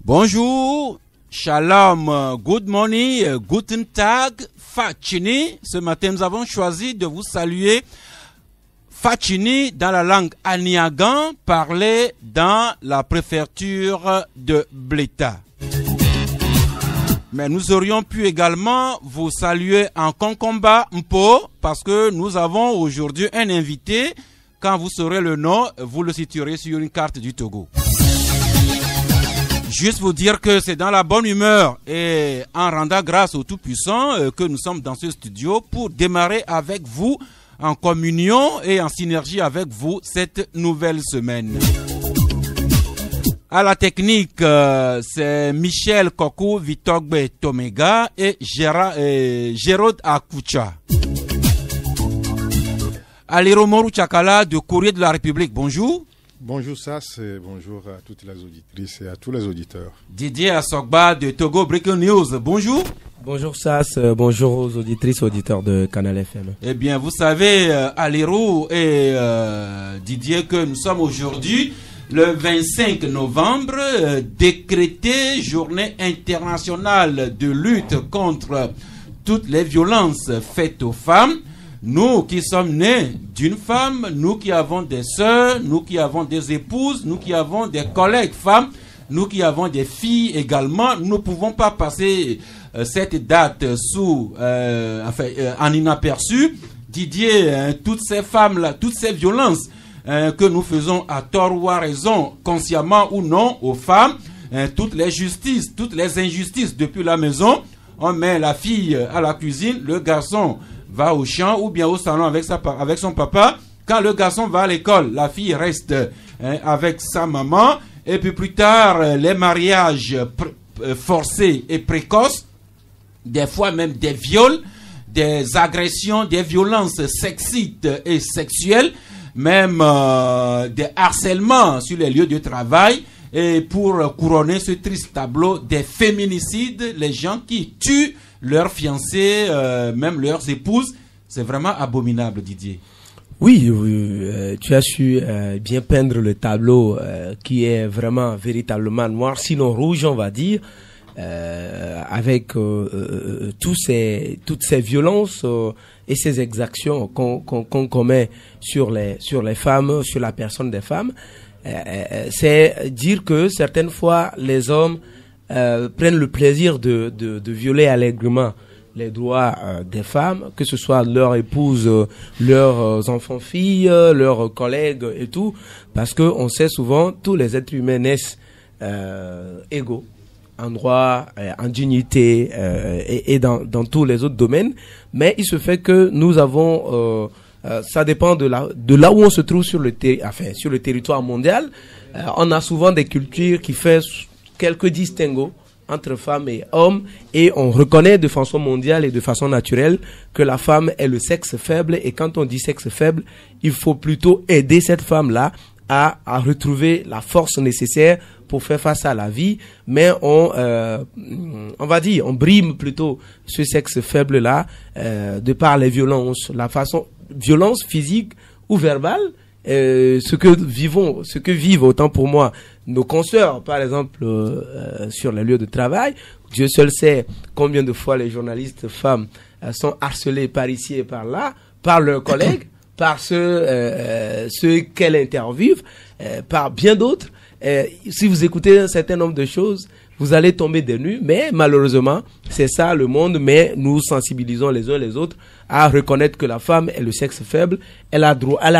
Bonjour, shalom, good morning, guten tag, Fachini. Ce matin, nous avons choisi de vous saluer Fachini dans la langue aniagan, parlée dans la préfecture de Bleta. Mais nous aurions pu également vous saluer en Konkomba Mpo, parce que nous avons aujourd'hui un invité. Quand vous saurez le nom, vous le situerez sur une carte du Togo. Juste vous dire que c'est dans la bonne humeur et en rendant grâce au Tout-Puissant que nous sommes dans ce studio pour démarrer avec vous en communion et en synergie avec vous cette nouvelle semaine. À la technique, c'est Michel Kokou, Vitogbe Tomega et Gérard Akoucha. Aliro Moru Chakala de Courrier de la République, bonjour. Bonjour Sass et bonjour à toutes les auditrices et à tous les auditeurs. Didier Assogba de Togo Breaking News, bonjour. Bonjour Sass, bonjour aux auditrices et auditeurs de Canal FM. Eh bien, vous savez, Aliro et Didier, que nous sommes aujourd'hui le 25 novembre, décrété journée internationale de lutte contre toutes les violences faites aux femmes. Nous qui sommes nés d'une femme, nous qui avons des sœurs, nous qui avons des épouses, nous qui avons des collègues femmes, nous qui avons des filles également, nous ne pouvons pas passer cette date en inaperçu. Didier, toutes ces femmes-là, toutes ces violences que nous faisons à tort ou à raison, consciemment ou non, aux femmes, toutes les justices, toutes les injustices depuis la maison, on met la fille à la cuisine, le garçon va au champ ou bien au salon avec son papa. Quand le garçon va à l'école, la fille reste avec sa maman. Et puis plus tard, les mariages forcés et précoces, des fois même des viols, des agressions, des violences sexites et sexuelles, même des harcèlements sur les lieux de travail. Et pour couronner ce triste tableau des féminicides, les gens qui tuent leurs fiancés, même leurs épouses, c'est vraiment abominable, Didier. Oui, tu as su bien peindre le tableau qui est vraiment véritablement noir, sinon rouge, on va dire, avec toutes ces violences et ces exactions qu'on commet sur les femmes, sur la personne des femmes. C'est dire que certaines fois les hommes prennent le plaisir de violer allègrement les droits des femmes, que ce soit leurs épouses, leurs enfants-filles, leurs collègues et tout, parce que on sait souvent tous les êtres humains naissent égaux en droit, en dignité et dans tous les autres domaines, mais il se fait que nous avons ça dépend de là où on se trouve sur le territoire mondial. On a souvent des cultures qui font quelques distinguos entre femmes et hommes, et on reconnaît de façon mondiale et de façon naturelle que la femme est le sexe faible, et quand on dit sexe faible, il faut plutôt aider cette femme-là à retrouver la force nécessaire pour faire face à la vie, mais on va dire, on brime plutôt ce sexe faible-là de par les violences, violence physique ou verbale, ce que vivent autant pour moi nos consoeurs, par exemple, sur les lieux de travail. Dieu seul sait combien de fois les journalistes femmes sont harcelées par ici et par là, par leurs collègues, par ceux qu'elles interviewent, par bien d'autres. Si vous écoutez un certain nombre de choses, vous allez tomber des nues, mais malheureusement, c'est ça le monde, mais nous sensibilisons les uns les autres à reconnaître que la femme est le sexe faible, elle a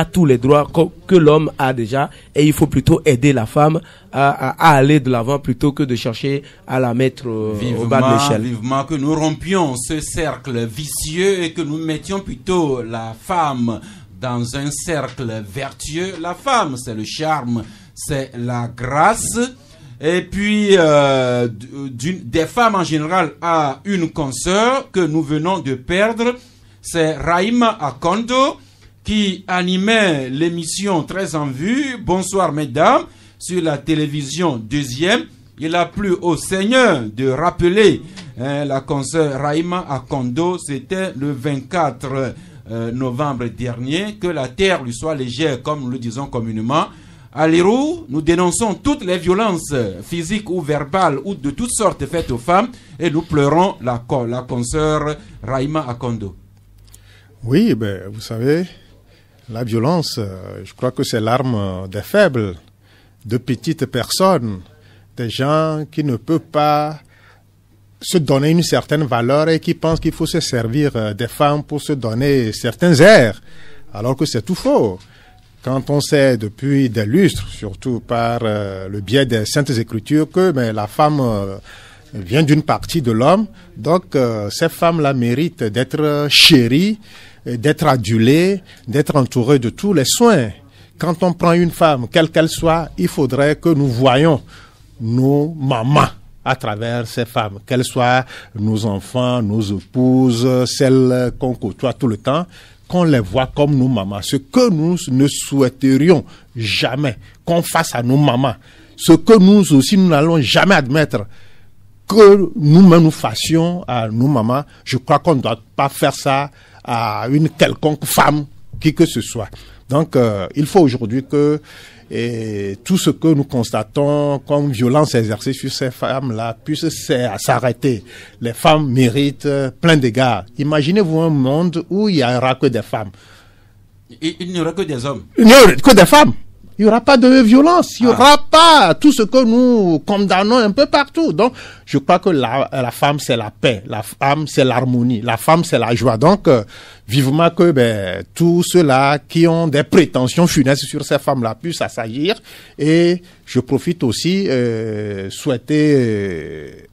tous les droits que l'homme a déjà, et il faut plutôt aider la femme à aller de l'avant plutôt que de chercher à la mettre au bas de l'échelle. Vivement que nous rompions ce cercle vicieux et que nous mettions plutôt la femme dans un cercle vertueux. La femme, c'est le charme, c'est la grâce. Et puis, des femmes en général à une consoeur que nous venons de perdre. c'est Rahima Akondo qui animait l'émission Très en vue. Bonsoir mesdames, sur la télévision deuxième. Il a plu au Seigneur de rappeler la consoeur Rahima Akondo. C'était le 24 novembre dernier. Que la terre lui soit légère, comme nous le disons communément. À l'Hérault, nous dénonçons toutes les violences physiques ou verbales ou de toutes sortes faites aux femmes et nous pleurons la consoeur Rahima Akondo. Oui, vous savez, la violence, je crois que c'est l'arme des faibles, de petites personnes, des gens qui ne peuvent pas se donner une certaine valeur et qui pensent qu'il faut se servir des femmes pour se donner certains airs, alors que c'est tout faux. Quand on sait depuis des lustres, surtout par le biais des Saintes Écritures, que la femme vient d'une partie de l'homme, donc ces femmes-là méritent d'être chéries, d'être adulées, d'être entourées de tous les soins. Quand on prend une femme, quelle qu'elle soit, il faudrait que nous voyions nos mamans à travers ces femmes, qu'elles soient nos enfants, nos épouses, celles qu'on côtoie tout le temps, qu'on les voit comme nos mamans. Ce que nous ne souhaiterions jamais qu'on fasse à nos mamans, ce que nous aussi nous n'allons jamais admettre que nous-mêmes nous fassions à nos mamans, je crois qu'on ne doit pas faire ça à une quelconque femme, qui que ce soit. Donc, il faut aujourd'hui que tout ce que nous constatons comme violence exercée sur ces femmes-là puisse s'arrêter. Les femmes méritent plein d'égards. Imaginez-vous un monde où il n'y aura que des femmes. Il n'y aura que des hommes. Il n'y aura que des femmes. Il n'y aura pas de violence, il n'y aura pas tout ce que nous condamnons un peu partout. Donc, je crois que la femme, c'est la paix, la femme, c'est l'harmonie, la femme, c'est la joie. Donc, vivement que tous ceux-là qui ont des prétentions funestes sur ces femmes-là puissent s'agir. Et je profite aussi souhaiter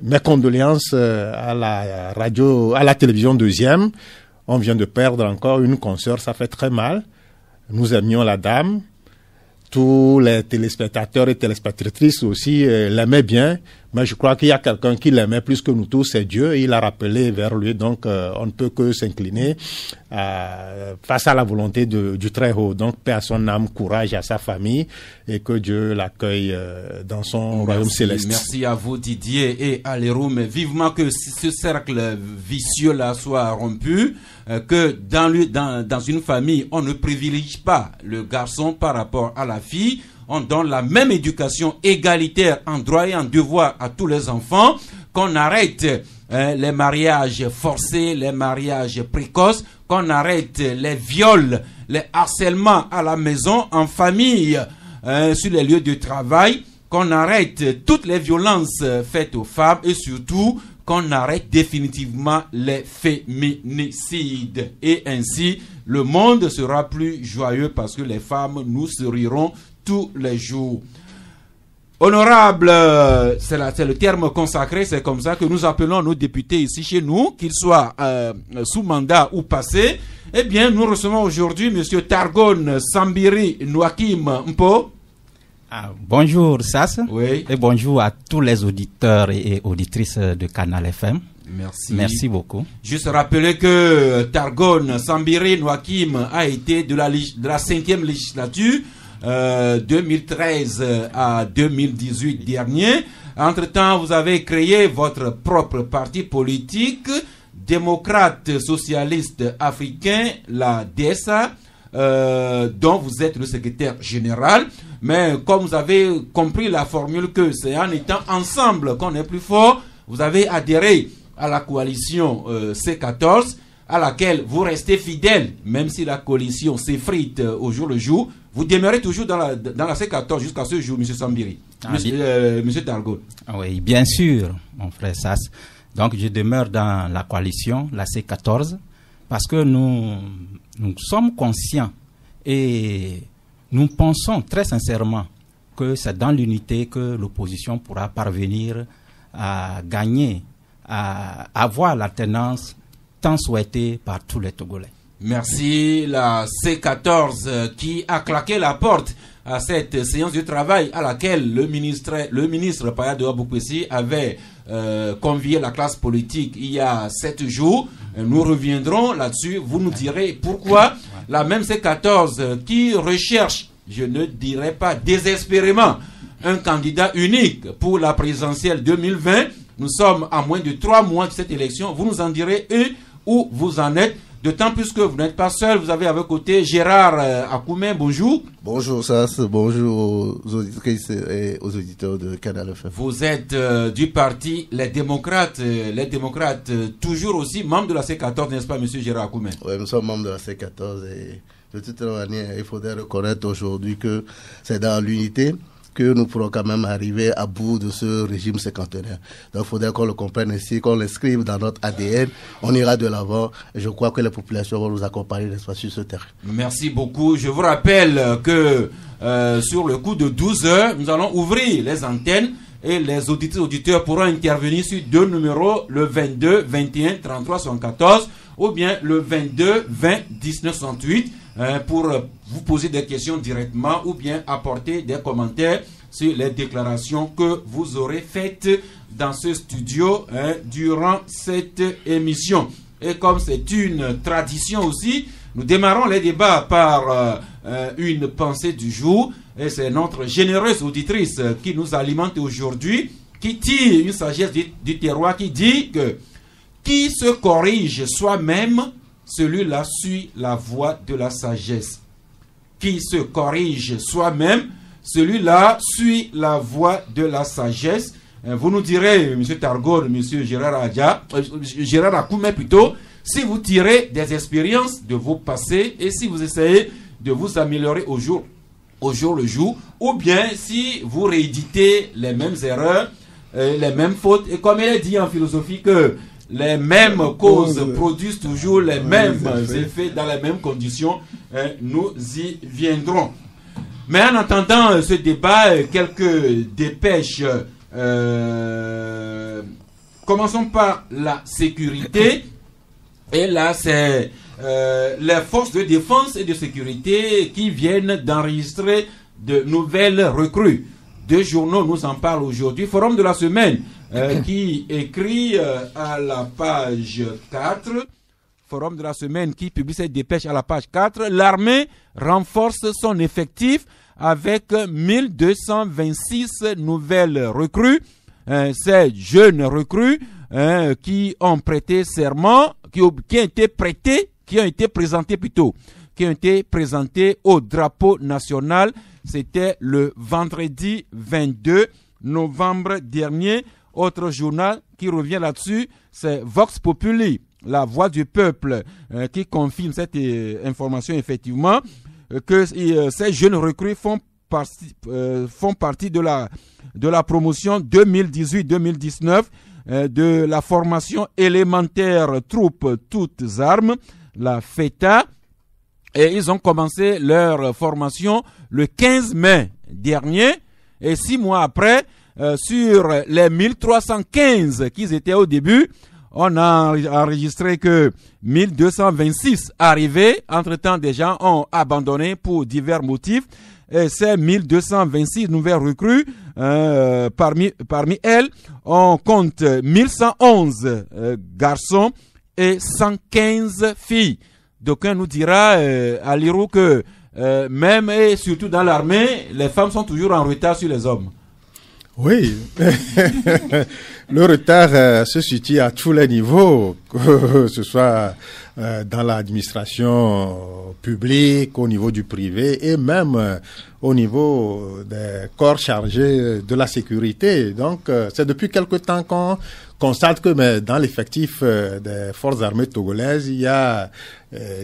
mes condoléances à la radio, à la télévision deuxième. On vient de perdre encore une consoeur, ça fait très mal. Nous aimions la dame. Tous les téléspectateurs et téléspectatrices aussi l'aimaient bien, mais je crois qu'il y a quelqu'un qui l'aimait plus que nous tous, c'est Dieu, et il a rappelé vers lui, donc on ne peut que s'incliner face à la volonté du Très-Haut. Donc paix à son âme, courage à sa famille, et que Dieu l'accueille dans son royaume céleste. Merci à vous Didier et à l'Hérault, mais vivement que ce cercle vicieux-là soit rompu, que dans une famille, on ne privilégie pas le garçon par rapport à la fille. On donne la même éducation égalitaire en droit et en devoir à tous les enfants, qu'on arrête les mariages forcés, les mariages précoces, qu'on arrête les viols, les harcèlements à la maison, en famille, sur les lieux de travail, qu'on arrête toutes les violences faites aux femmes et surtout qu'on arrête définitivement les féminicides. Et ainsi, le monde sera plus joyeux parce que les femmes nous souriront tous les jours. Honorable, c'est le terme consacré, c'est comme ça que nous appelons nos députés ici chez nous, qu'ils soient sous mandat ou passés. Eh bien, nous recevons aujourd'hui M. Targone Sambiri Nwakim Mpo. Bonjour Sass, oui. Et bonjour à tous les auditeurs et auditrices de Canal FM. Merci. Merci beaucoup. Juste rappeler que Targone Sambiri Nwakim a été de la 5e législature 2013 à 2018 dernier. Entre-temps, vous avez créé votre propre parti politique, démocrate socialiste africain, la DSA, dont vous êtes le secrétaire général. Mais comme vous avez compris la formule que c'est en étant ensemble qu'on est plus fort, vous avez adhéré à la coalition C14, à laquelle vous restez fidèle, même si la coalition s'effrite au jour le jour. Vous demeurez toujours dans la C14 jusqu'à ce jour, M. Sambiri, M. Targone. Oui, bien sûr, mon frère Sass. Donc, je demeure dans la coalition, la C14, parce que nous sommes conscients et nous pensons très sincèrement que c'est dans l'unité que l'opposition pourra parvenir à gagner, à avoir l'alternance tant souhaitée par tous les Togolais. Merci. La C14 qui a claqué la porte à cette séance de travail à laquelle le ministre Paya de Aboukessi avait convié la classe politique il y a 7 jours. Nous reviendrons là-dessus. Vous nous direz pourquoi la même C14 qui recherche, je ne dirais pas désespérément, un candidat unique pour la présidentielle 2020. Nous sommes à moins de 3 mois de cette élection. Vous nous en direz où vous en êtes. D'autant plus que vous n'êtes pas seul, vous avez à vos côtés Gérard Akoumé, bonjour. Bonjour Sass, bonjour aux auditrices et aux auditeurs de Canal FM. Vous êtes du parti Les Démocrates, toujours aussi membre de la C14, n'est-ce pas, monsieur Gérard Akoumé? Oui, nous sommes membres de la C14 et de toute manière, il faudrait reconnaître aujourd'hui que c'est dans l'unité que nous pourrons quand même arriver à bout de ce régime cinquantenaire. Donc il faudrait qu'on le comprenne ici, qu'on l'inscrive dans notre ADN. On ira de l'avant et je crois que les populations vont nous accompagner, n'est-ce pas, sur ce terrain. Merci beaucoup. Je vous rappelle que sur le coup de 12 heures, nous allons ouvrir les antennes et les auditeurs pourront intervenir sur 2 numéros, le 22 21 33 74 ou bien le 22 20 19 68. Pour vous poser des questions directement ou bien apporter des commentaires sur les déclarations que vous aurez faites dans ce studio durant cette émission. Et comme c'est une tradition aussi, nous démarrons les débats par une pensée du jour. Et c'est notre généreuse auditrice qui nous alimente aujourd'hui, qui tire une sagesse du terroir qui dit que qui se corrige soi-même, celui-là suit la voie de la sagesse. Qui se corrige soi-même, celui-là suit la voie de la sagesse. Vous nous direz, M. Targol, M. Gérard Akoumé plutôt, si vous tirez des expériences de vos passés et si vous essayez de vous améliorer au jour le jour, ou bien si vous rééditez les mêmes erreurs, les mêmes fautes, et comme il est dit en philosophie que les mêmes causes produisent toujours les mêmes effets dans les mêmes conditions, nous y viendrons. Mais en attendant ce débat, quelques dépêches. Commençons par la sécurité. Et là, c'est les forces de défense et de sécurité qui viennent d'enregistrer de nouvelles recrues. 2 journaux nous en parlent aujourd'hui. Forum de la semaine qui écrit à la page 4. Forum de la semaine qui publie cette dépêche à la page 4. L'armée renforce son effectif avec 1226 nouvelles recrues. Ces jeunes recrues qui ont prêté serment, qui ont été présentés au drapeau national. C'était le vendredi 22 novembre dernier. Autre journal qui revient là-dessus, c'est Vox Populi, la voix du peuple, qui confirme cette information effectivement, que ces jeunes recrues font partie de la promotion 2018-2019 de la formation élémentaire troupes toutes armes, la FETA, et ils ont commencé leur formation le 15 mai dernier, et 6 mois après, sur les 1315 qu'ils étaient au début, on a enregistré que 1226 arrivés. Entre-temps, des gens ont abandonné pour divers motifs. Et ces 1226 nouvelles recrues, parmi elles, on compte 1111 garçons et 115 filles. D'aucuns nous dira à Lirou que même et surtout dans l'armée, les femmes sont toujours en retard sur les hommes. Oui, le retard se situe à tous les niveaux, que ce soit dans l'administration publique, au niveau du privé et même au niveau des corps chargés de la sécurité. Donc, c'est depuis quelque temps qu'on constate que dans l'effectif des forces armées togolaises, il y a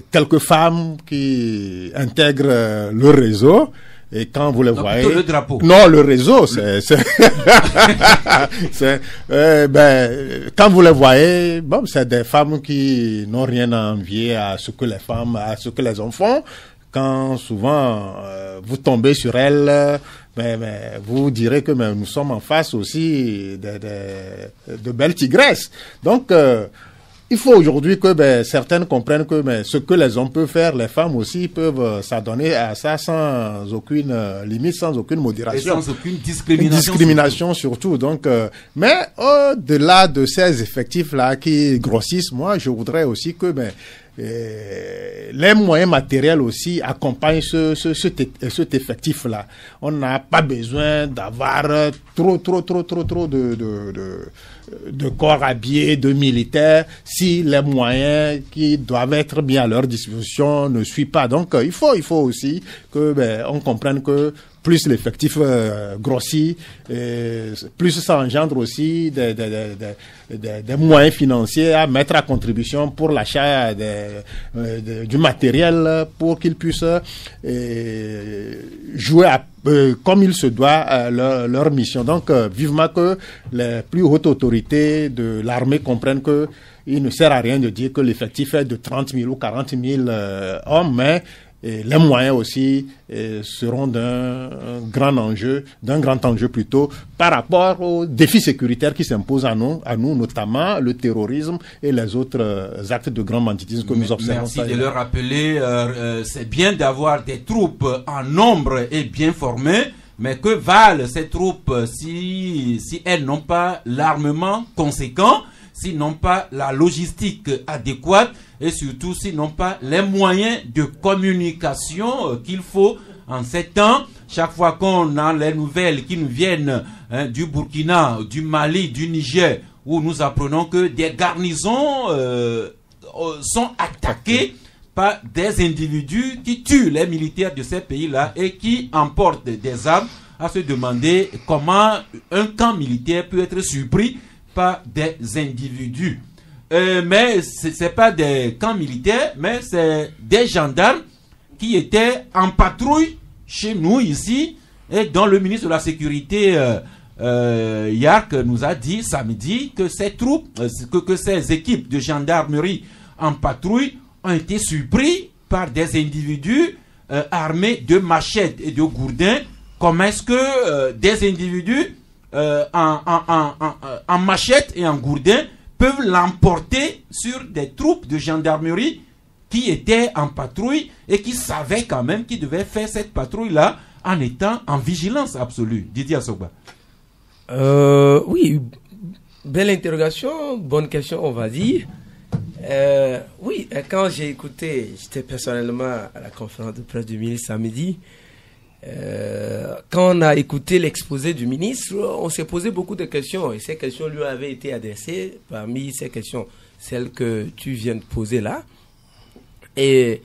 quelques femmes qui intègrent le réseau. Et quand vous les voyez, le drapeau. Non, le réseau, quand vous les voyez, bon, c'est des femmes qui n'ont rien à envier à ce que les hommes font. Quand souvent vous tombez sur elles, vous direz que nous sommes en face aussi de belles tigresses. Donc il faut aujourd'hui que certaines comprennent que ce que les hommes peuvent faire, les femmes aussi peuvent s'adonner à ça sans aucune limite, sans aucune modération. Et sans aucune discrimination surtout. Donc, mais au-delà de ces effectifs-là qui grossissent, moi, je voudrais aussi que les moyens matériels aussi accompagnent cet effectif-là. On n'a pas besoin d'avoir trop de corps habillés, de militaires, si les moyens qui doivent être mis à leur disposition ne suivent pas. Donc, il faut aussi que on comprenne que plus l'effectif grossit, plus ça engendre aussi des moyens financiers à mettre à contribution pour l'achat du matériel pour qu'ils puissent jouer comme il se doit leur mission. Donc, vivement que les plus hautes autorités de l'armée comprennent que il ne sert à rien de dire que l'effectif est de 30 000 ou 40 000 hommes, mais les moyens aussi seront d'un grand enjeu plutôt par rapport aux défis sécuritaires qui s'imposent à nous, notamment le terrorisme et les autres actes de grand banditisme que nous observons. Merci de le rappeler. C'est bien d'avoir des troupes en nombre et bien formées, mais que valent ces troupes si elles n'ont pas l'armement conséquent, s'ils n'ont pas la logistique adéquate et surtout s'ils n'ont pas les moyens de communication qu'il faut en ces temps. Chaque fois qu'on a les nouvelles qui nous viennent du Burkina, du Mali, du Niger, où nous apprenons que des garnisons sont attaquées par des individus qui tuent les militaires de ces pays-là et qui emportent des armes, à se demander comment un camp militaire peut être surpris par des individus. Mais c'est pas des camps militaires, mais c'est des gendarmes qui étaient en patrouille chez nous ici et dont le ministre de la Sécurité Yark nous a dit samedi que ces troupes, que ces équipes de gendarmerie en patrouille ont été surpris par des individus armés de machettes et de gourdins. Comment est-ce que des individus en machette et en gourdin peuvent l'emporter sur des troupes de gendarmerie qui étaient en patrouille et qui savaient quand même qu'ils devaient faire cette patrouille-là en étant en vigilance absolue. Didier Assogba. Oui, belle interrogation, bonne question, on va dire. Oui, quand j'ai écouté, j'étais personnellement à la conférence de presse du ministre samedi. Quand on a écouté l'exposé du ministre, on s'est posé beaucoup de questions et ces questions lui avaient été adressées. Parmi ces questions, celles que tu viens de poser là, et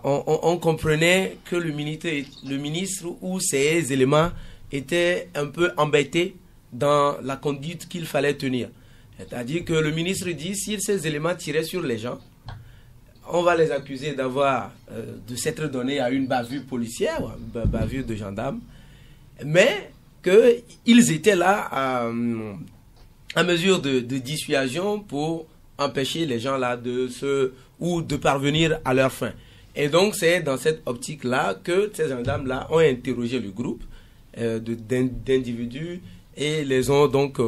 on comprenait que le ministre ou ses éléments étaient un peu embêtés dans la conduite qu'il fallait tenir. C'est-à-dire que le ministre dit, si ces éléments tiraient sur les gens, on va les accuser de s'être donné à une bavure policière, une bavure de gendarmes, mais qu'ils étaient là à mesure de dissuasion pour empêcher les gens là de parvenir à leur fin. Et donc c'est dans cette optique-là que ces gendarmes-là ont interrogé le groupe d'individus et les ont donc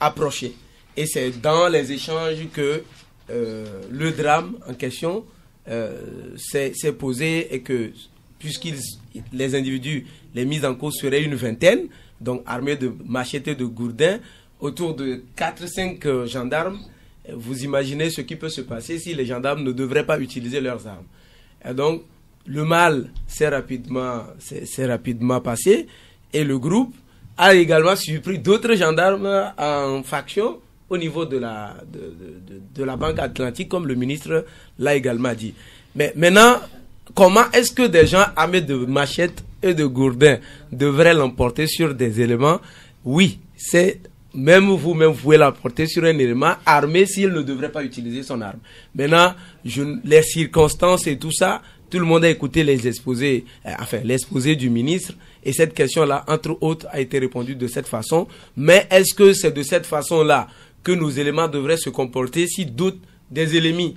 approchés. Et c'est dans les échanges que le drame en question s'est posé et que, les individus, les mis en cause seraient une vingtaine, donc armés de machettes et de gourdins, autour de 4-5 gendarmes, vous imaginez ce qui peut se passer si les gendarmes ne devraient pas utiliser leurs armes. Et donc, le mal s'est rapidement passé et le groupe a également surpris d'autres gendarmes en faction au niveau de la Banque Atlantique, comme le ministre l'a également dit. Mais maintenant, comment est-ce que des gens armés de machettes et de gourdins devraient l'emporter sur des éléments? Oui, même vous-même, vous pouvez l'emporter sur un élément armé s'il ne devrait pas utiliser son arme. Maintenant, les circonstances et tout ça, tout le monde a écouté l'exposé du ministre, et cette question-là, entre autres, a été répondue de cette façon. Mais est-ce que c'est de cette façon-là que nos éléments devraient se comporter si d'autres, des ennemis,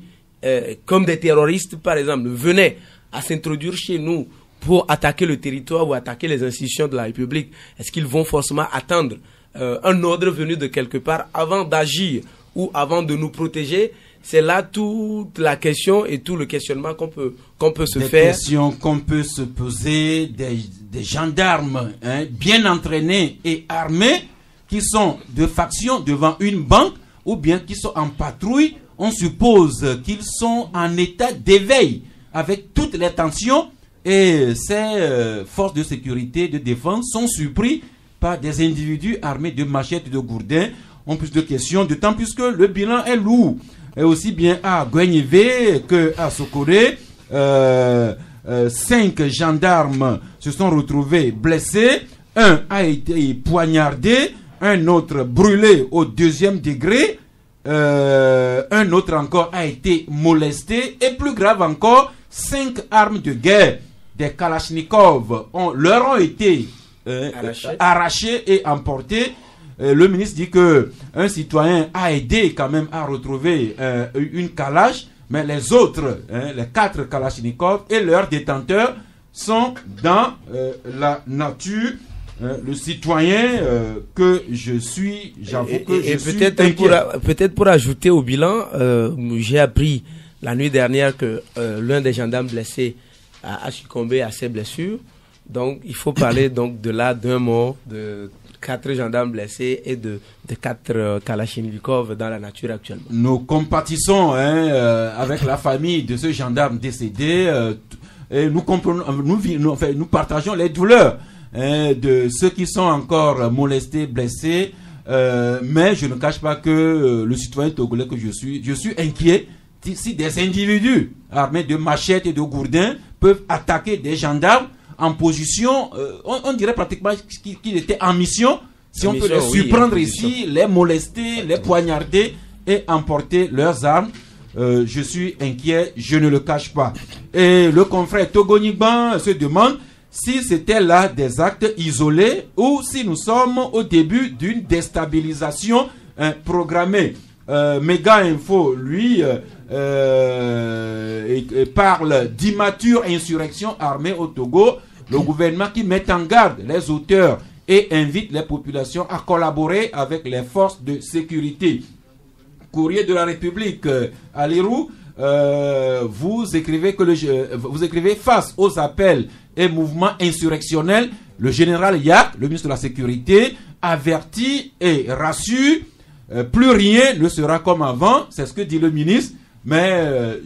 comme des terroristes, par exemple, venaient à s'introduire chez nous pour attaquer le territoire ou attaquer les institutions de la République? Est-ce qu'ils vont forcément attendre un ordre venu de quelque part avant d'agir ou avant de nous protéger? c'est là toute la question et tout le questionnement qu'on peut se faire. Des questions qu'on peut se poser, des gendarmes bien entraînés et armés qui sont de faction devant une banque ou bien qui sont en patrouille. On suppose qu'ils sont en état d'éveil avec toutes les tensions et ces forces de sécurité, de défense sont surpris par des individus armés de machettes et de gourdins. On pose de questions, d'autant plus que le bilan est lourd. Et aussi bien à Gwenyeve que à Sokoré, 5 gendarmes se sont retrouvés blessés. Un a été poignardé, un autre brûlé au 2e degré, un autre encore a été molesté et plus grave encore, 5 armes de guerre, des Kalachnikov leur ont été arrachées et emportées. Le ministre dit que un citoyen a aidé quand même à retrouver une Kalash, mais les autres, les 4 Kalachnikov et leurs détenteurs sont dans la nature. Le citoyen que je suis, j'avoue que je suis inquiet. Peut-être pour ajouter au bilan, j'ai appris la nuit dernière que l'un des gendarmes blessés a succombé à ses blessures. Donc, il faut parler donc de là d'un mort, de 4 gendarmes blessés et de 4 Kalachnikov dans la nature actuellement. Nous compatissons avec la famille de ce gendarme décédé et nous comprenons, nous partageons les douleurs de ceux qui sont encore molestés, blessés, mais je ne cache pas que le citoyen togolais que je suis inquiet si des individus armés de machettes et de gourdins peuvent attaquer des gendarmes en position, on dirait pratiquement qu'ils étaient en mission. Si on peut les surprendre ici, les molester, les poignarder et emporter leurs armes, je suis inquiet, je ne le cache pas. Et le confrère Togo-Nigban se demande si c'était là des actes isolés ou si nous sommes au début d'une déstabilisation programmée. Méga Info, lui, parle d'immature insurrection armée au Togo. Le gouvernement qui met en garde les auteurs et invite les populations à collaborer avec les forces de sécurité. Courrier de la République, Alirou, vous écrivez face aux appels et mouvements insurrectionnels, le général Yak, le ministre de la Sécurité, avertit et rassure, plus rien ne sera comme avant, c'est ce que dit le ministre, mais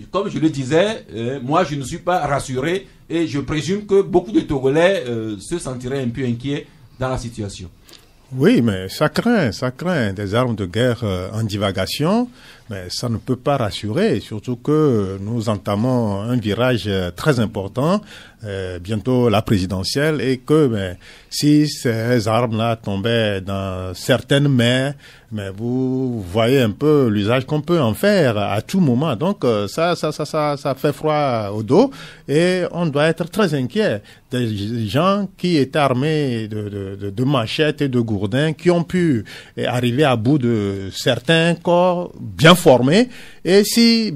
comme je le disais, moi je ne suis pas rassuré et je présume que beaucoup de Togolais se sentiraient un peu inquiets dans la situation. Oui, mais ça craint des armes de guerre en divagation, mais ça ne peut pas rassurer, surtout que nous entamons un virage très important, bientôt la présidentielle, et que si ces armes-là tombaient dans certaines mains, mais vous voyez un peu l'usage qu'on peut en faire à tout moment. Donc ça fait froid au dos et on doit être très inquiet. Des gens qui étaient armés de machettes et de gourdins, qui ont pu arriver à bout de certains corps bien formés. Et si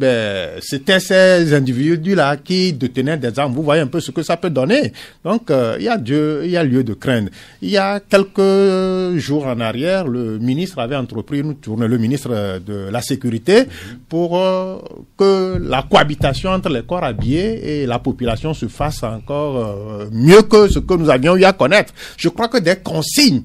c'était ces individus-là qui détenaient des armes, vous voyez un peu ce que ça peut donner. Donc il y a lieu de craindre. Il y a quelques jours en arrière, le ministre avait entrepris une tournée, le ministre de la Sécurité, pour que la cohabitation entre les corps habillés et la population se fasse encore mieux que ce que nous avions eu à connaître. Je crois que des consignes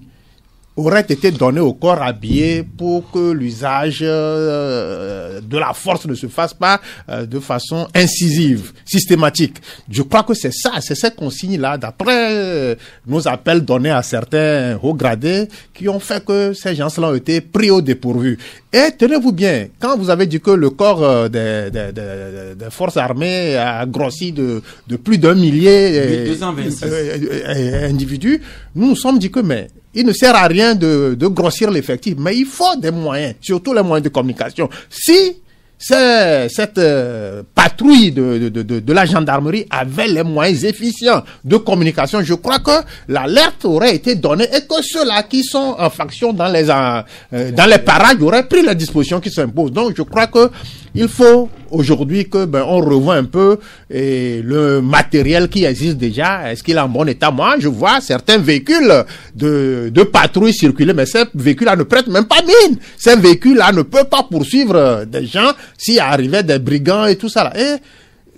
auraient été données aux corps habillés pour que l'usage de la force ne se fasse pas de façon incisive, systématique. Je crois que c'est ces consignes-là, d'après nos appels donnés à certains hauts gradés, qui ont fait que ces gens-là ont été pris au dépourvu. Et tenez-vous bien, quand vous avez dit que le corps des forces armées a grossi de plus d'1 millier d'individus, nous nous sommes dit que il ne sert à rien de grossir l'effectif, mais il faut des moyens, surtout les moyens de communication. Si cette patrouille de la gendarmerie avait les moyens efficients de communication, je crois que l'alerte aurait été donnée et que ceux-là qui sont en faction dans les parages auraient pris les dispositions qui s'imposent. Donc je crois que il faut aujourd'hui que on revoie un peu le matériel qui existe déjà. Est-ce qu'il est en bon état? Moi, je vois certains véhicules de patrouille circuler, mais ces véhicules-là ne prêtent même pas mine. Ces véhicules-là ne peuvent pas poursuivre des gens s'il arrivait des brigands et tout ça là. Et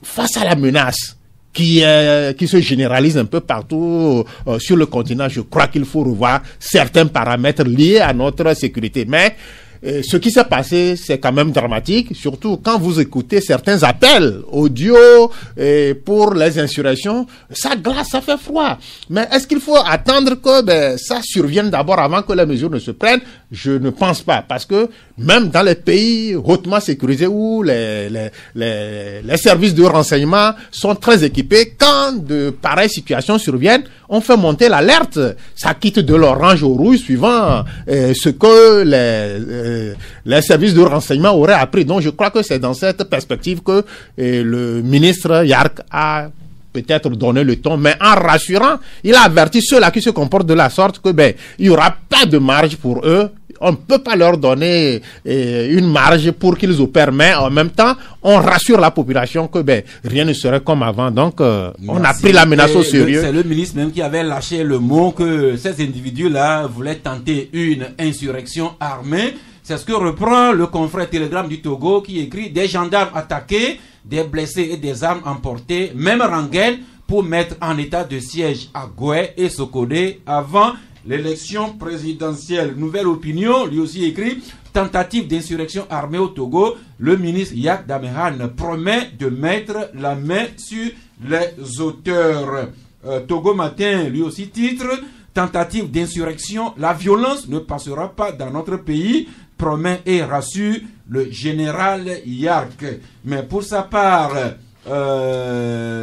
face à la menace qui se généralise un peu partout sur le continent, je crois qu'il faut revoir certains paramètres liés à notre sécurité. Mais ce qui s'est passé, c'est quand même dramatique, surtout quand vous écoutez certains appels audio pour les insurrections, ça glace, ça fait froid. Mais est-ce qu'il faut attendre que ça survienne d'abord avant que les mesures ne se prennent? Je ne pense pas, parce que même dans les pays hautement sécurisés où les services de renseignement sont très équipés, quand de pareilles situations surviennent, on fait monter l'alerte. Ça quitte de l'orange au rouge suivant ce que les services de renseignement auraient appris. Donc je crois que c'est dans cette perspective que le ministre Yark a peut-être donné le ton, mais en rassurant, il a averti ceux-là qui se comportent de la sorte que il y aura pas de marge pour eux. On ne peut pas leur donner une marge pour qu'ils opèrent, mais en même temps, on rassure la population que rien ne serait comme avant. Donc, on a pris la menace au sérieux. C'est le ministre même qui avait lâché le mot que ces individus-là voulaient tenter une insurrection armée. C'est ce que reprend le confrère Télégramme du Togo qui écrit « Des gendarmes attaqués, des blessés et des armes emportées, même Rangel, pour mettre en état de siège à Goué et Sokodé avant l'élection présidentielle. » Nouvelle Opinion, lui aussi écrit « Tentative d'insurrection armée au Togo, le ministre Yak Damehan promet de mettre la main sur les auteurs. » Togo Matin, lui aussi titre « Tentative d'insurrection, la violence ne passera pas dans notre pays », promet et rassure le général Yark. Mais pour sa part,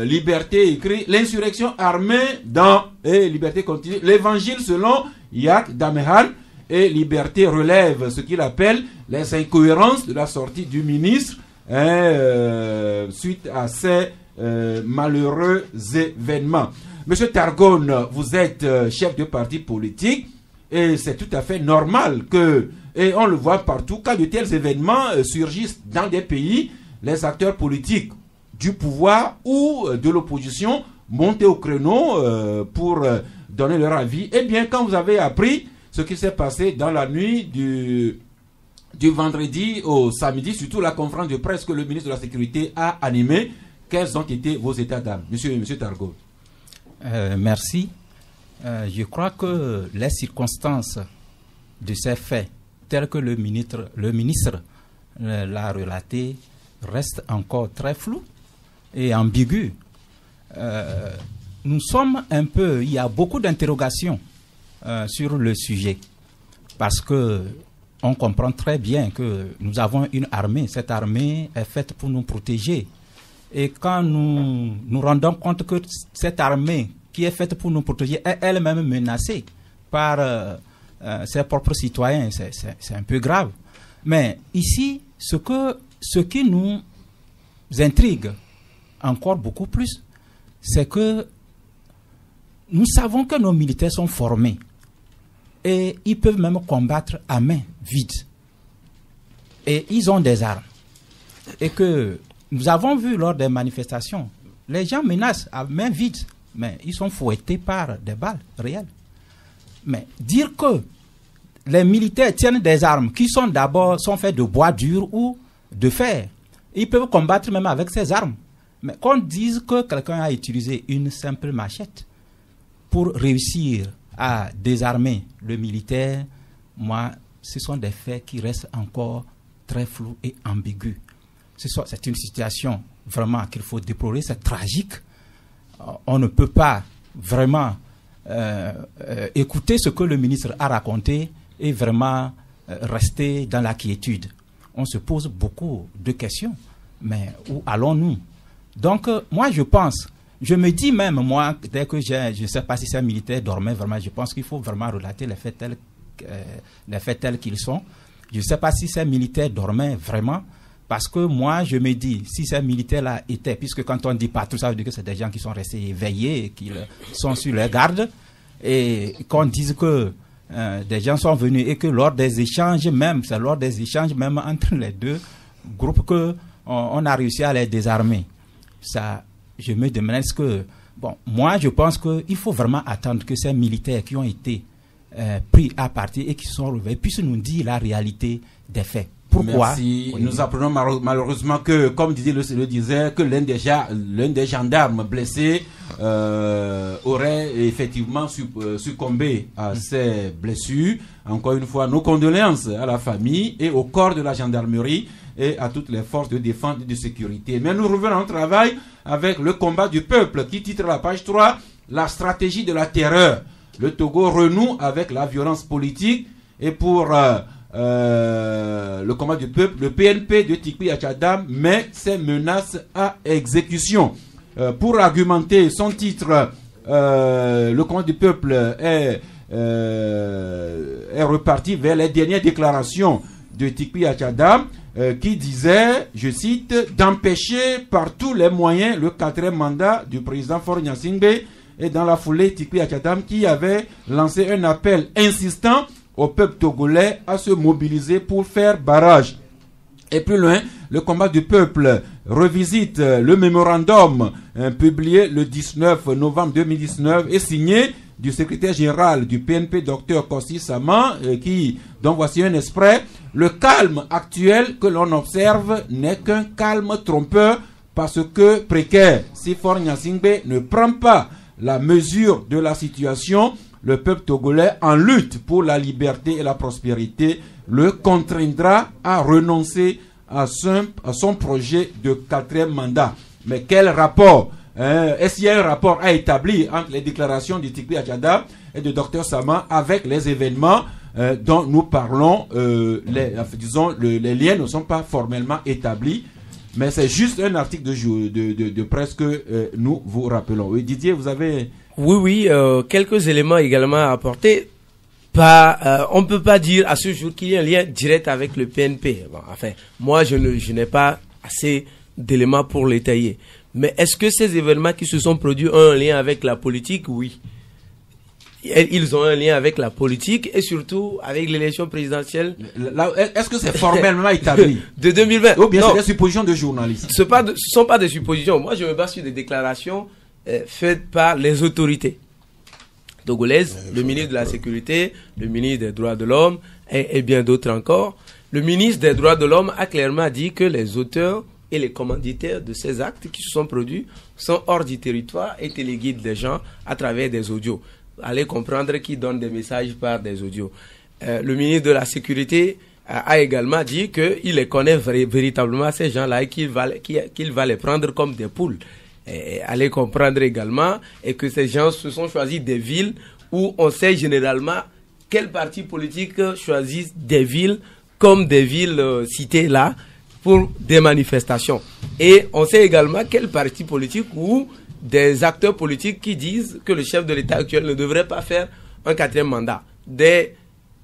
Liberté écrit l'insurrection armée dans et Liberté continue l'évangile selon Yak Damehan, et Liberté relève ce qu'il appelle les incohérences de la sortie du ministre suite à ces malheureux événements. Monsieur Targone, vous êtes chef de parti politique et c'est tout à fait normal que, et on le voit partout, quand de tels événements surgissent dans des pays, les acteurs politiques du pouvoir ou de l'opposition montent au créneau pour donner leur avis. Eh bien, quand vous avez appris ce qui s'est passé dans la nuit du vendredi au samedi, surtout la conférence de presse que le ministre de la Sécurité a animée, quels ont été vos états d'âme, monsieur Targone? Merci. Je crois que les circonstances de ces faits, telles que le ministre l'a relaté, restent encore très floues et ambiguës. Nous sommes un peu, il y a beaucoup d'interrogations sur le sujet, parce que on comprend très bien que nous avons une armée. Cette armée est faite pour nous protéger. Et quand nous nous rendons compte que cette armée qui est faite pour nous protéger est elle-même menacée par ses propres citoyens, c'est un peu grave. Mais ici, ce qui nous intrigue encore beaucoup plus, c'est que nous savons que nos militaires sont formés et ils peuvent même combattre à main vide. Et ils ont des armes. Et que nous avons vu lors des manifestations, les gens menacent à main vide, mais ils sont fouettés par des balles réelles. Mais dire que les militaires tiennent des armes qui sont faites de bois dur ou de fer, ils peuvent combattre même avec ces armes. Mais qu'on dise que quelqu'un a utilisé une simple machette pour réussir à désarmer le militaire, moi, ce sont des faits qui restent encore très flous et ambigus. C'est une situation vraiment qu'il faut déplorer, c'est tragique. On ne peut pas vraiment écouter ce que le ministre a raconté et vraiment rester dans la quiétude. On se pose beaucoup de questions, mais où allons-nous? Donc, moi, je me dis même, moi, dès que je ne sais pas si ces militaires dormaient vraiment, je pense qu'il faut vraiment relater les faits tels qu'ils sont. Je ne sais pas si ces militaires dormaient vraiment, parce que moi, je me dis, si ces militaires-là étaient, puisque quand on dit pas tout ça veut dire que c'est des gens qui sont restés éveillés, qui sont sur leur garde, et qu'on dise que des gens sont venus et que lors des échanges même, c'est lors des échanges même entre les deux, groupes que on a réussi à les désarmer. Ça, je me demande, est-ce que... Bon, moi, je pense qu'il faut vraiment attendre que ces militaires qui ont été pris à partie et qui sont revenus puissent nous dire la réalité des faits. Pourquoi? Merci. Oui. Nous apprenons malheureusement que, comme Didier le disait, que l'un des gendarmes blessés aurait effectivement succombé à ses blessures. Encore une fois, nos condoléances à la famille et au corps de la gendarmerie et à toutes les forces de défense et de sécurité. Mais nous revenons au travail avec le combat du peuple qui titre la page 3, la stratégie de la terreur. Le Togo renoue avec la violence politique et pour le combat du peuple, le PNP de Tikpi Achadam met ses menaces à exécution. Pour argumenter son titre, le combat du peuple est reparti vers les dernières déclarations de Tikpi Achadam qui disait, je cite, d'empêcher par tous les moyens le 4e mandat du président Faure Gnassingbé, et dans la foulée Tikpi Achadam qui avait lancé un appel insistant au peuple togolais à se mobiliser pour faire barrage. Et plus loin, le combat du peuple revisite le mémorandum publié le 19 novembre 2019 et signé du secrétaire général du PNP, Dr Kossi Sama, dont voici un extrait. Le calme actuel que l'on observe n'est qu'un calme trompeur parce que précaire. Si Faure Gnassingbé ne prend pas la mesure de la situation, le peuple togolais en lutte pour la liberté et la prospérité le contraindra à renoncer à son projet de 4e mandat. Mais quel rapport est-ce qu'il y a un rapport à établir entre les déclarations de Tikpi Achadam et de Dr Sama avec les événements dont nous parlons? Les liens ne sont pas formellement établis, mais c'est juste un article de presse que nous vous rappelons. Oui, Didier, vous avez... Oui, quelques éléments également à apporter. On ne peut pas dire à ce jour qu'il y a un lien direct avec le PNP. Bon, enfin, moi, je n'ai pas assez d'éléments pour l'étayer. Mais est-ce que ces événements qui se sont produits ont un lien avec la politique? Oui. Ils ont un lien avec la politique et surtout avec l'élection présidentielle. Est-ce que c'est formellement établi de 2020? Ou bien c'est des suppositions de journalistes? Ce ne sont pas des suppositions. Moi, je me base sur des déclarations faites par les autorités togolaises, le ministre de la Sécurité, le ministre des Droits de l'Homme et bien d'autres encore. Le ministre des Droits de l'Homme a clairement dit que les auteurs et les commanditaires de ces actes qui se sont produits sont hors du territoire et téléguident les gens à travers des audios. Allez comprendre qu'ils donnent des messages par des audios. Le ministre de la Sécurité a également dit qu'il les connaît véritablement, ces gens-là, et qu'il va les prendre comme des poules. Allez comprendre également et que ces gens se sont choisis des villes où on sait généralement quels partis politiques choisissent des villes comme des villes citées là pour des manifestations. Et on sait également quels partis politiques ou des acteurs politiques qui disent que le chef de l'État actuel ne devrait pas faire un 4e mandat. Des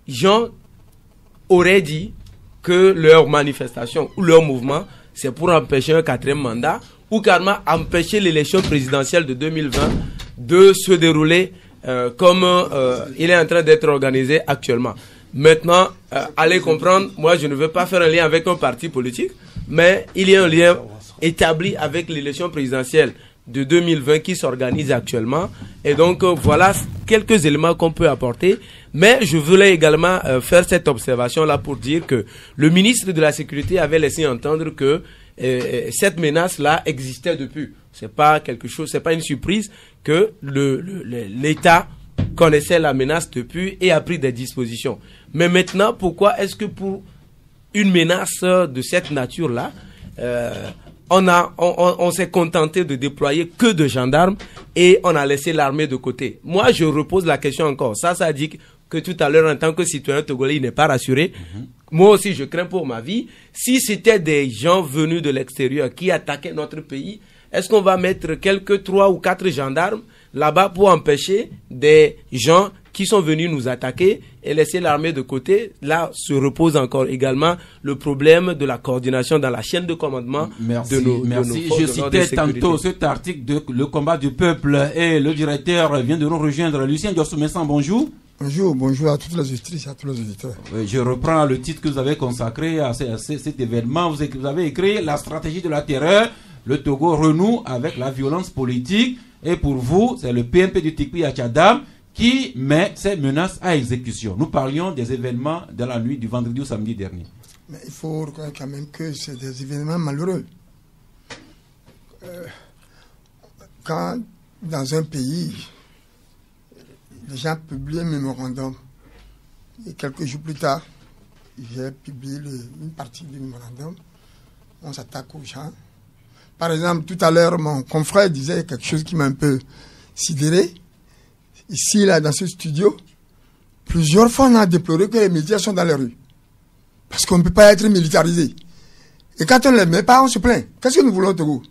gens auraient dit que leur manifestation ou leur mouvement, c'est pour empêcher un 4e mandat ou carrément empêcher l'élection présidentielle de 2020 de se dérouler comme il est en train d'être organisé actuellement. Maintenant, allez comprendre, moi je ne veux pas faire un lien avec un parti politique, mais il y a un lien établi avec l'élection présidentielle de 2020 qui s'organise actuellement. Et donc, voilà quelques éléments qu'on peut apporter. Mais je voulais également faire cette observation-là pour dire que le ministre de la Sécurité avait laissé entendre que cette menace-là existait depuis. C'est pas quelque chose, c'est pas une surprise que l'État connaissait la menace depuis et a pris des dispositions. Mais maintenant, pourquoi est-ce que pour une menace de cette nature-là, on s'est contenté de déployer que de gendarmes et on a laissé l'armée de côté? Moi, je repose la question encore. Ça dit que tout à l'heure, en tant que citoyen togolais, il n'est pas rassuré. Moi aussi, je crains pour ma vie. Si c'était des gens venus de l'extérieur qui attaquaient notre pays, est-ce qu'on va mettre quelques 3 ou 4 gendarmes là-bas pour empêcher des gens qui sont venus nous attaquer et laisser l'armée de côté? Là se repose encore également le problème de la coordination dans la chaîne de commandement de nos forces. Je citais tantôt cet article de Le combat du peuple et le directeur vient de nous rejoindre. Lucien Diossou-Messan, bonjour. Bonjour à toutes les auditrices et à tous les auditeurs. Je reprends le titre que vous avez consacré à cet événement. Vous avez écrit la stratégie de la terreur. Le Togo renoue avec la violence politique. Et pour vous, c'est le PNP du Tikpi à Tchadam qui met ces menaces à exécution. Nous parlions des événements de la nuit du vendredi au samedi dernier. Mais il faut reconnaître quand même que c'est des événements malheureux. Quand dans un pays, les gens publient un mémorandum, et quelques jours plus tard, j'ai publié une partie du mémorandum, on s'attaque aux gens. Par exemple, tout à l'heure, mon confrère disait quelque chose qui m'a un peu sidéré. Ici, là, dans ce studio, plusieurs fois, on a déploré que les militaires sont dans les rues. Parce qu'on ne peut pas être militarisé. Et quand on ne les met pas, on se plaint. Qu'est-ce que nous voulons au Togo?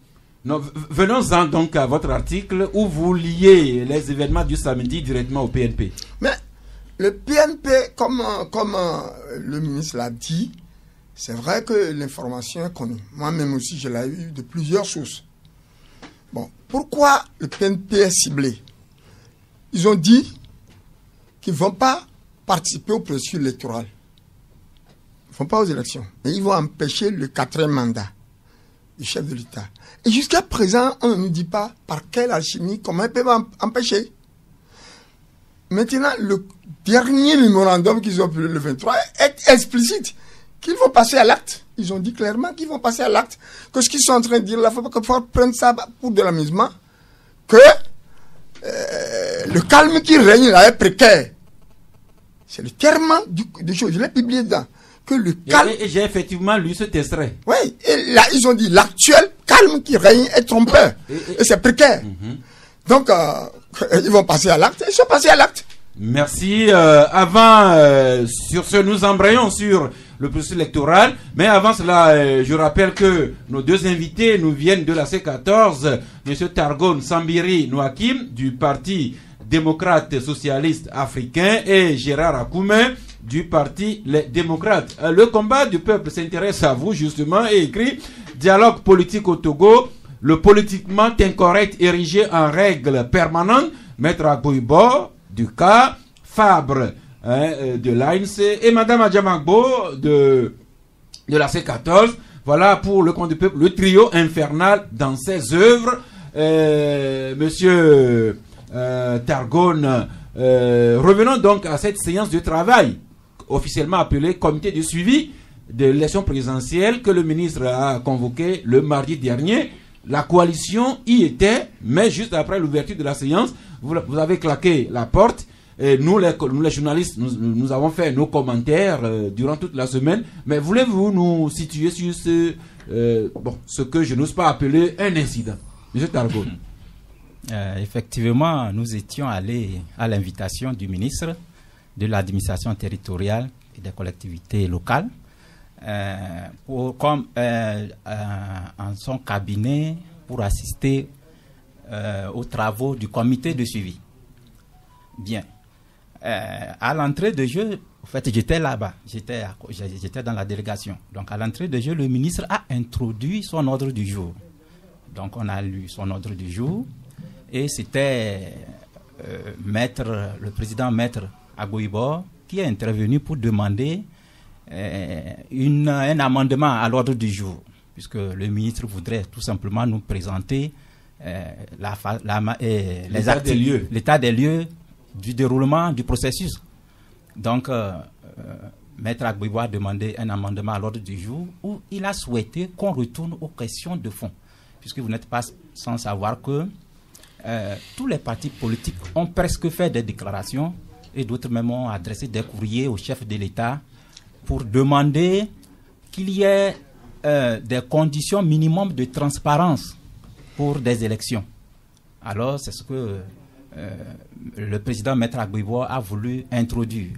Non, venons-en donc à votre article où vous liez les événements du samedi directement au PNP. Mais le PNP, comme le ministre l'a dit, c'est vrai que l'information est connue. Moi-même aussi, je l'ai eu de plusieurs sources. Bon, pourquoi le PNP est ciblé? Ils ont dit qu'ils ne vont pas participer au processus électoral. Ils ne vont pas aux élections. Mais ils vont empêcher le 4e mandat du chef de l'État. Et jusqu'à présent, on ne nous dit pas par quelle alchimie, comment ils peuvent empêcher. Maintenant, le dernier mémorandum qu'ils ont publié le 23 est explicite. Qu'ils vont passer à l'acte. Ils ont dit clairement qu'ils vont passer à l'acte. Que ce qu'ils sont en train de dire là, il faut prendre ça pour de l'amusement. Que le calme qui règne là est précaire. C'est le terme des choses. Je l'ai publié dedans. Que le calme... Et j'ai effectivement lu cet extrait. Oui, et là, ils ont dit l'actuel calme qui règne est trompeur. Et c'est précaire. Donc, ils vont passer à l'acte. Ils sont passés à l'acte. Merci. Sur ce, nous embrayons sur le processus électoral. Mais avant cela, je rappelle que nos deux invités nous viennent de la C14, M. Targon Sambiri Nouakim du Parti démocrate socialiste africain et Gérard Akoumé du Parti Les Démocrates. Le combat du peuple s'intéresse à vous justement et écrit « Dialogue politique au Togo, le politiquement incorrect érigé en règle permanente, Maître Agboibo du cas, Fabre de l'ANC et Madame Adjamagbo de la C14. Voilà pour le compte du peuple, le trio infernal dans ses œuvres. Monsieur Targon, revenons donc à cette séance de travail, officiellement appelée comité de suivi de l'élection présidentielle que le ministre a convoqué le mardi dernier. La coalition y était, mais juste après l'ouverture de la séance, vous avez claqué la porte. Et nous, les journalistes, nous avons fait nos commentaires durant toute la semaine. Mais voulez-vous nous situer sur ce que je n'ose pas appeler un incident? Monsieur Targon. Effectivement, nous étions allés à l'invitation du ministre de l'administration territoriale et des collectivités locales en son cabinet pour assister aux travaux du comité de suivi. Bien. À l'entrée de jeu, en fait, j'étais là-bas, j'étais dans la délégation. Donc, à l'entrée de jeu, le ministre a introduit son ordre du jour. Donc, on a lu son ordre du jour et c'était le président Maître Agboibo qui est intervenu pour demander un amendement à l'ordre du jour, puisque le ministre voudrait tout simplement nous présenter l'état des lieux du déroulement du processus. Donc, Maître Agboibo a demandé un amendement à l'ordre du jour où il a souhaité qu'on retourne aux questions de fond, puisque vous n'êtes pas sans savoir que tous les partis politiques ont presque fait des déclarations et d'autres même ont adressé des courriers au chef de l'État pour demander qu'il y ait des conditions minimum de transparence pour des élections. Alors, c'est ce que le président Maître Agboibo a voulu introduire.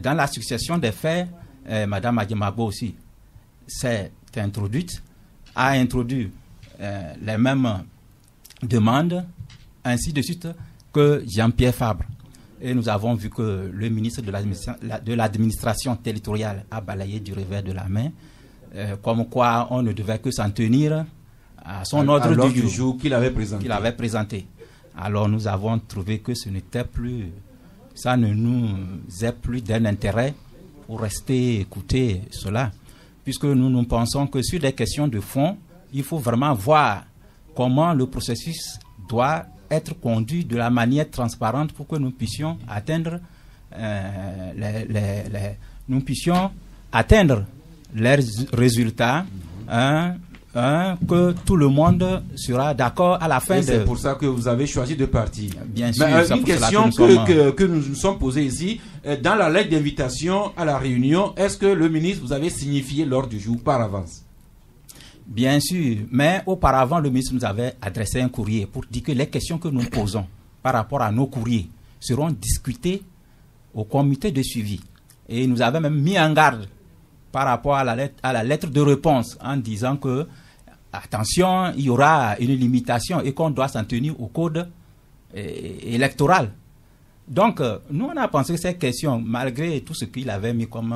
Dans la succession des faits, Mme Adjamagbo aussi s'est introduite, a introduit les mêmes demandes, ainsi de suite, que Jean-Pierre Fabre. Et nous avons vu que le ministre de l'administration territoriale a balayé du revers de la main, comme quoi on ne devait que s'en tenir à son ordre du jour qu'il avait présenté. Alors nous avons trouvé que ce n'était plus ça ne nous est plus d'un intérêt pour rester écouter cela, puisque nous pensons que sur des questions de fond, il faut vraiment voir comment le processus doit être conduit de la manière transparente pour que nous puissions atteindre les résultats, que tout le monde sera d'accord à la fin. C'est pour ça que vous avez choisi de partir. Bien sûr. Une question que nous nous sommes posées ici, dans la lettre d'invitation à la réunion, est-ce que le ministre vous avait signifié l'ordre du jour par avance? Bien sûr, mais auparavant, le ministre nous avait adressé un courrier pour dire que les questions que nous posons par rapport à nos courriers seront discutées au comité de suivi. Et nous avait même mis en garde par rapport à la lettre de réponse en disant que, attention, il y aura une limitation et qu'on doit s'en tenir au code électoral. Donc, nous, on a pensé que ces questions, malgré tout ce qu'il avait mis comme,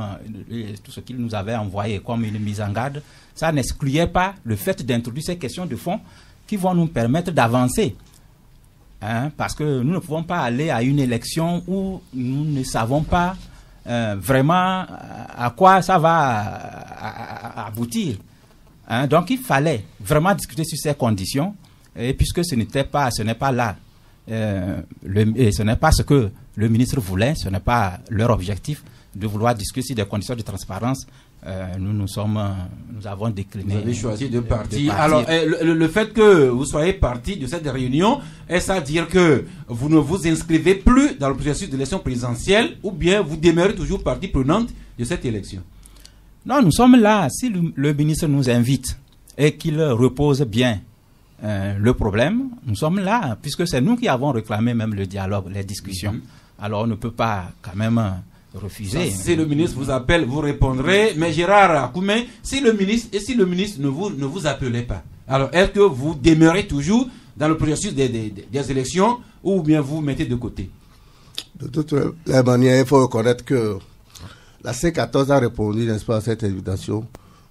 tout ce qu'il nous avait envoyé comme une mise en garde, ça n'excluait pas le fait d'introduire ces questions de fond qui vont nous permettre d'avancer. Parce que nous ne pouvons pas aller à une élection où nous ne savons pas vraiment à quoi ça va aboutir. Donc, il fallait vraiment discuter sur ces conditions, et puisque ce n'est pas là. Ce n'est pas ce que le ministre voulait, ce n'est pas leur objectif de vouloir discuter sur des conditions de transparence. Nous avons décliné. Vous avez choisi de partir. Alors, le fait que vous soyez parti de cette réunion, est-ce à dire que vous ne vous inscrivez plus dans le processus d'élection présidentielle, ou bien vous demeurez toujours partie prenante de cette élection? Non, nous sommes là. Si le ministre nous invite et qu'il repose bien le problème, nous sommes là, puisque c'est nous qui avons réclamé même le dialogue, les discussions. Alors on ne peut pas quand même refuser. Si le ministre vous appelle, vous répondrez. Mais Gérard Akoumé, si le ministre ne vous appelait pas, alors est-ce que vous demeurez toujours dans le processus des élections, ou bien vous mettez de côté? De toute la manière, il faut reconnaître que la C14 a répondu, n'est-ce pas, à cette invitation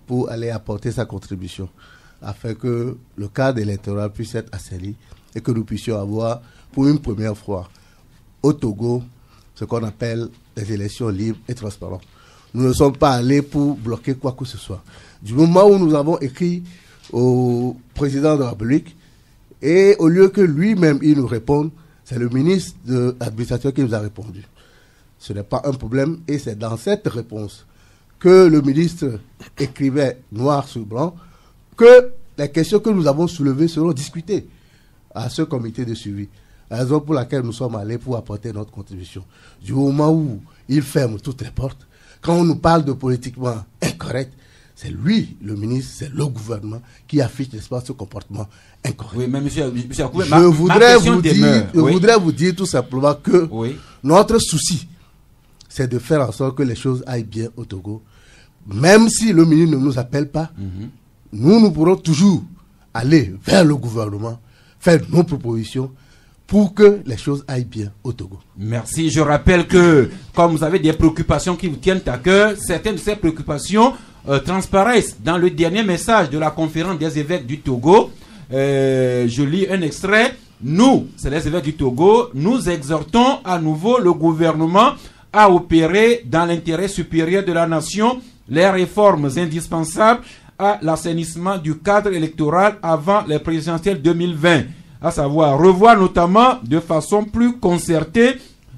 pour aller apporter sa contribution, afin que le cadre électoral puisse être assaini et que nous puissions avoir, pour une première fois, au Togo, ce qu'on appelle des élections libres et transparentes. Nous ne sommes pas allés pour bloquer quoi que ce soit. Du moment où nous avons écrit au président de la République, et au lieu que lui-même il nous réponde, c'est le ministre de l'administration qui nous a répondu. Ce n'est pas un problème, et c'est dans cette réponse que le ministre écrivait noir sur blanc que les questions que nous avons soulevées seront discutées à ce comité de suivi. La raison pour laquelle nous sommes allés pour apporter notre contribution. Du moment où il ferme toutes les portes, quand on nous parle de politiquement incorrect, c'est lui, le ministre, c'est le gouvernement qui affiche, n'est-ce pas, ce comportement incorrect. Oui, mais monsieur Akoumé, je voudrais vous dire tout simplement que notre souci, c'est de faire en sorte que les choses aillent bien au Togo. Même si le ministre ne nous appelle pas, nous pourrons toujours aller vers le gouvernement, faire nos propositions pour que les choses aillent bien au Togo. Merci. Je rappelle que, comme vous avez des préoccupations qui vous tiennent à cœur, certaines de ces préoccupations transparaissent dans le dernier message de la conférence des évêques du Togo. Je lis un extrait. Nous, c'est les évêques du Togo, nous exhortons à nouveau le gouvernement à opérer dans l'intérêt supérieur de la nation les réformes indispensables à l'assainissement du cadre électoral avant les présidentielles 2020, à savoir revoir notamment de façon plus concertée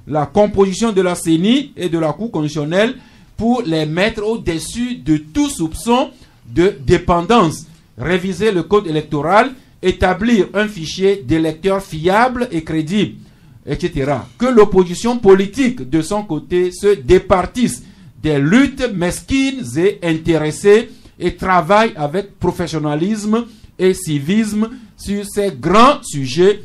la composition de la CENI et de la Cour constitutionnelle pour les mettre au-dessus de tout soupçon de dépendance, réviser le code électoral, établir un fichier d'électeurs fiable et crédible, etc. Que l'opposition politique, de son côté, se départisse des luttes mesquines et intéressées et travaille avec professionnalisme et civisme sur ces grands sujets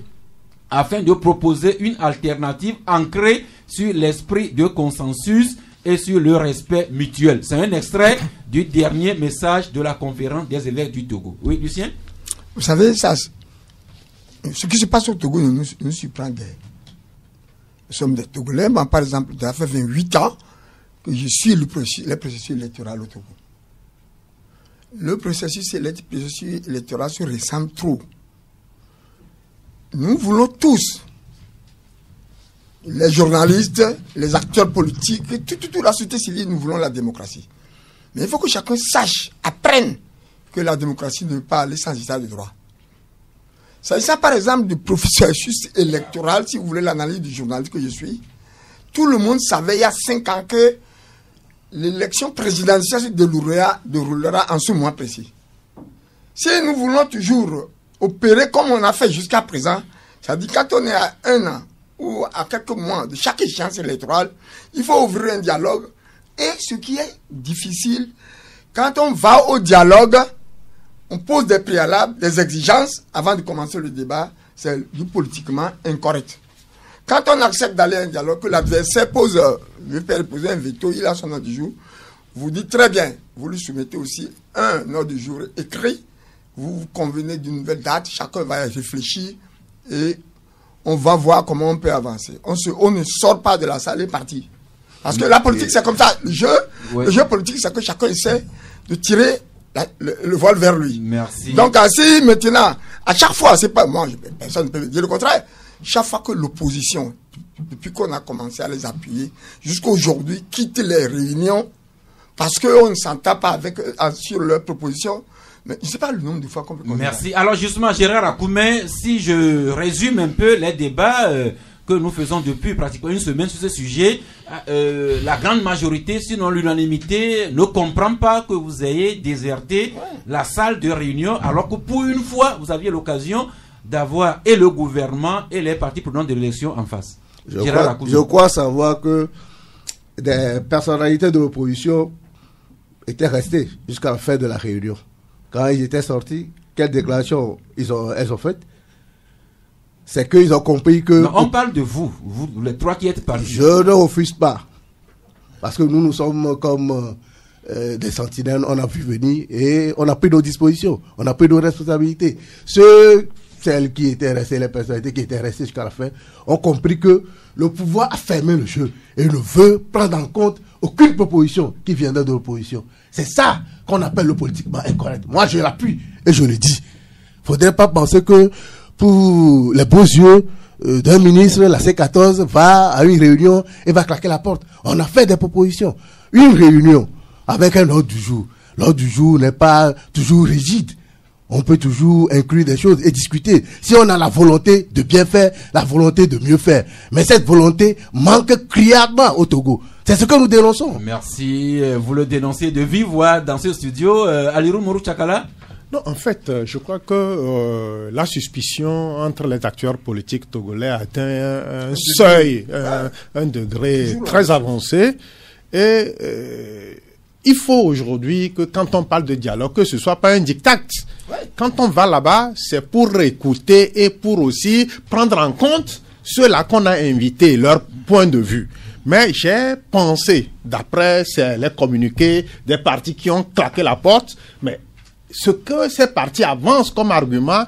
afin de proposer une alternative ancrée sur l'esprit de consensus et sur le respect mutuel. C'est un extrait du dernier message de la conférence des évêques du Togo. Oui, Lucien? Vous savez, ce qui se passe au Togo nous surprend guère. Nous sommes des Togolais, moi, par exemple, ça fait 28 ans que je suis le processus électoral au Togo. Le processus électoral se ressemble trop. Nous voulons tous les journalistes, les acteurs politiques, toute la société civile, nous voulons la démocratie. Mais il faut que chacun sache, apprenne que la démocratie ne peut pas aller sans état de droit. S'agissant par exemple du processus électoral, si vous voulez l'analyse du journaliste que je suis, tout le monde savait il y a 5 ans que l'élection présidentielle se déroulera en ce mois précis. Si nous voulons toujours opérer comme on a fait jusqu'à présent, c'est-à-dire quand on est à 1 an ou à quelques mois de chaque échéance électorale, il faut ouvrir un dialogue. Et ce qui est difficile, quand on va au dialogue, on pose des préalables, des exigences avant de commencer le débat, c'est du politiquement incorrect. Quand on accepte d'aller à un dialogue, que l'adversaire veut faire poser un veto, il a son ordre du jour, vous dites très bien, vous lui soumettez aussi un ordre du jour écrit, vous convenez d'une nouvelle date, chacun va réfléchir et on va voir comment on peut avancer. On ne sort pas de la salle et partir. Parce que la politique, c'est comme ça. Le jeu politique, c'est que chacun essaie de tirer le voile vers lui. Merci. Donc, ainsi, maintenant, à chaque fois, c'est pas moi, personne ne peut dire le contraire. Chaque fois que l'opposition, depuis qu'on a commencé à les appuyer, jusqu'à aujourd'hui, quitte les réunions, parce qu'on ne s'entend pas sur leurs propositions, mais je ne sais pas le nombre de fois qu'on peut connaître. Merci. Alors justement, Gérard Akoumé, si je résume un peu les débats que nous faisons depuis pratiquement une semaine sur ce sujet, la grande majorité, sinon l'unanimité, ne comprend pas que vous ayez déserté la salle de réunion, alors que pour une fois, vous aviez l'occasion d'avoir et le gouvernement et les partis prenants de l'élection en face. Je crois savoir que des personnalités de l'opposition étaient restées jusqu'à la fin de la réunion. Quand ils étaient sortis, quelle déclaration elles ont faites? C'est qu'ils ont compris que... Non, on parle de vous les trois qui êtes partis. Je ne refuse pas. Parce que nous sommes comme des sentinelles, on a pu venir et on a pris nos dispositions, on a pris nos responsabilités. Celles qui étaient restées, les personnalités qui étaient restées jusqu'à la fin, ont compris que le pouvoir a fermé le jeu et ne veut prendre en compte aucune proposition qui viendrait de l'opposition. C'est ça qu'on appelle le politiquement incorrect. Moi, je l'appuie et je le dis. Il ne faudrait pas penser que pour les beaux yeux d'un ministre, la C14 va à une réunion et va claquer la porte. On a fait des propositions. Une réunion avec un ordre du jour. L'ordre du jour n'est pas toujours rigide. On peut toujours inclure des choses et discuter. Si on a la volonté de bien faire, la volonté de mieux faire. Mais cette volonté manque criardement au Togo. C'est ce que nous dénonçons. Merci. Vous le dénoncez de vive voix dans ce studio. Alirou Mourou Tchakala? Non, en fait, je crois que la suspicion entre les acteurs politiques togolais a atteint un seuil, un degré très avancé. Et il faut aujourd'hui que quand on parle de dialogue, que ce soit pas un diktat. Quand on va là-bas, c'est pour écouter et pour aussi prendre en compte ceux-là qu'on a invités, leur point de vue. Mais j'ai pensé, d'après les communiqués des partis qui ont claqué la porte, mais ce que ces partis avancent comme argument,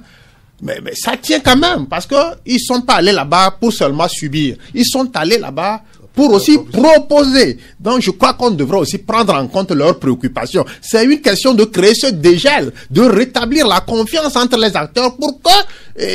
mais ça tient quand même, parce que ils sont pas allés là-bas pour seulement subir. Ils sont allés là-bas pour aussi proposer. Donc, je crois qu'on devrait aussi prendre en compte leurs préoccupations. C'est une question de créer ce dégel, de rétablir la confiance entre les acteurs pour que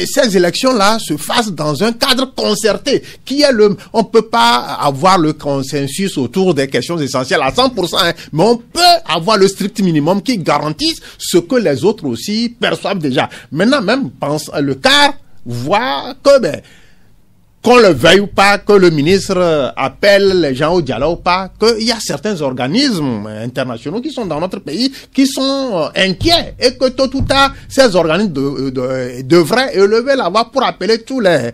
ces élections-là se fassent dans un cadre concerté, qui est on peut pas avoir le consensus autour des questions essentielles à 100%, hein, mais on peut avoir le strict minimum qui garantisse ce que les autres aussi perçoivent déjà. Maintenant, même, le quart voit que, qu'on le veuille ou pas, que le ministre appelle les gens au dialogue ou pas, qu'il y a certains organismes internationaux qui sont dans notre pays, qui sont inquiets, et que tôt ou tard, ces organismes devraient élever la voix pour appeler tous les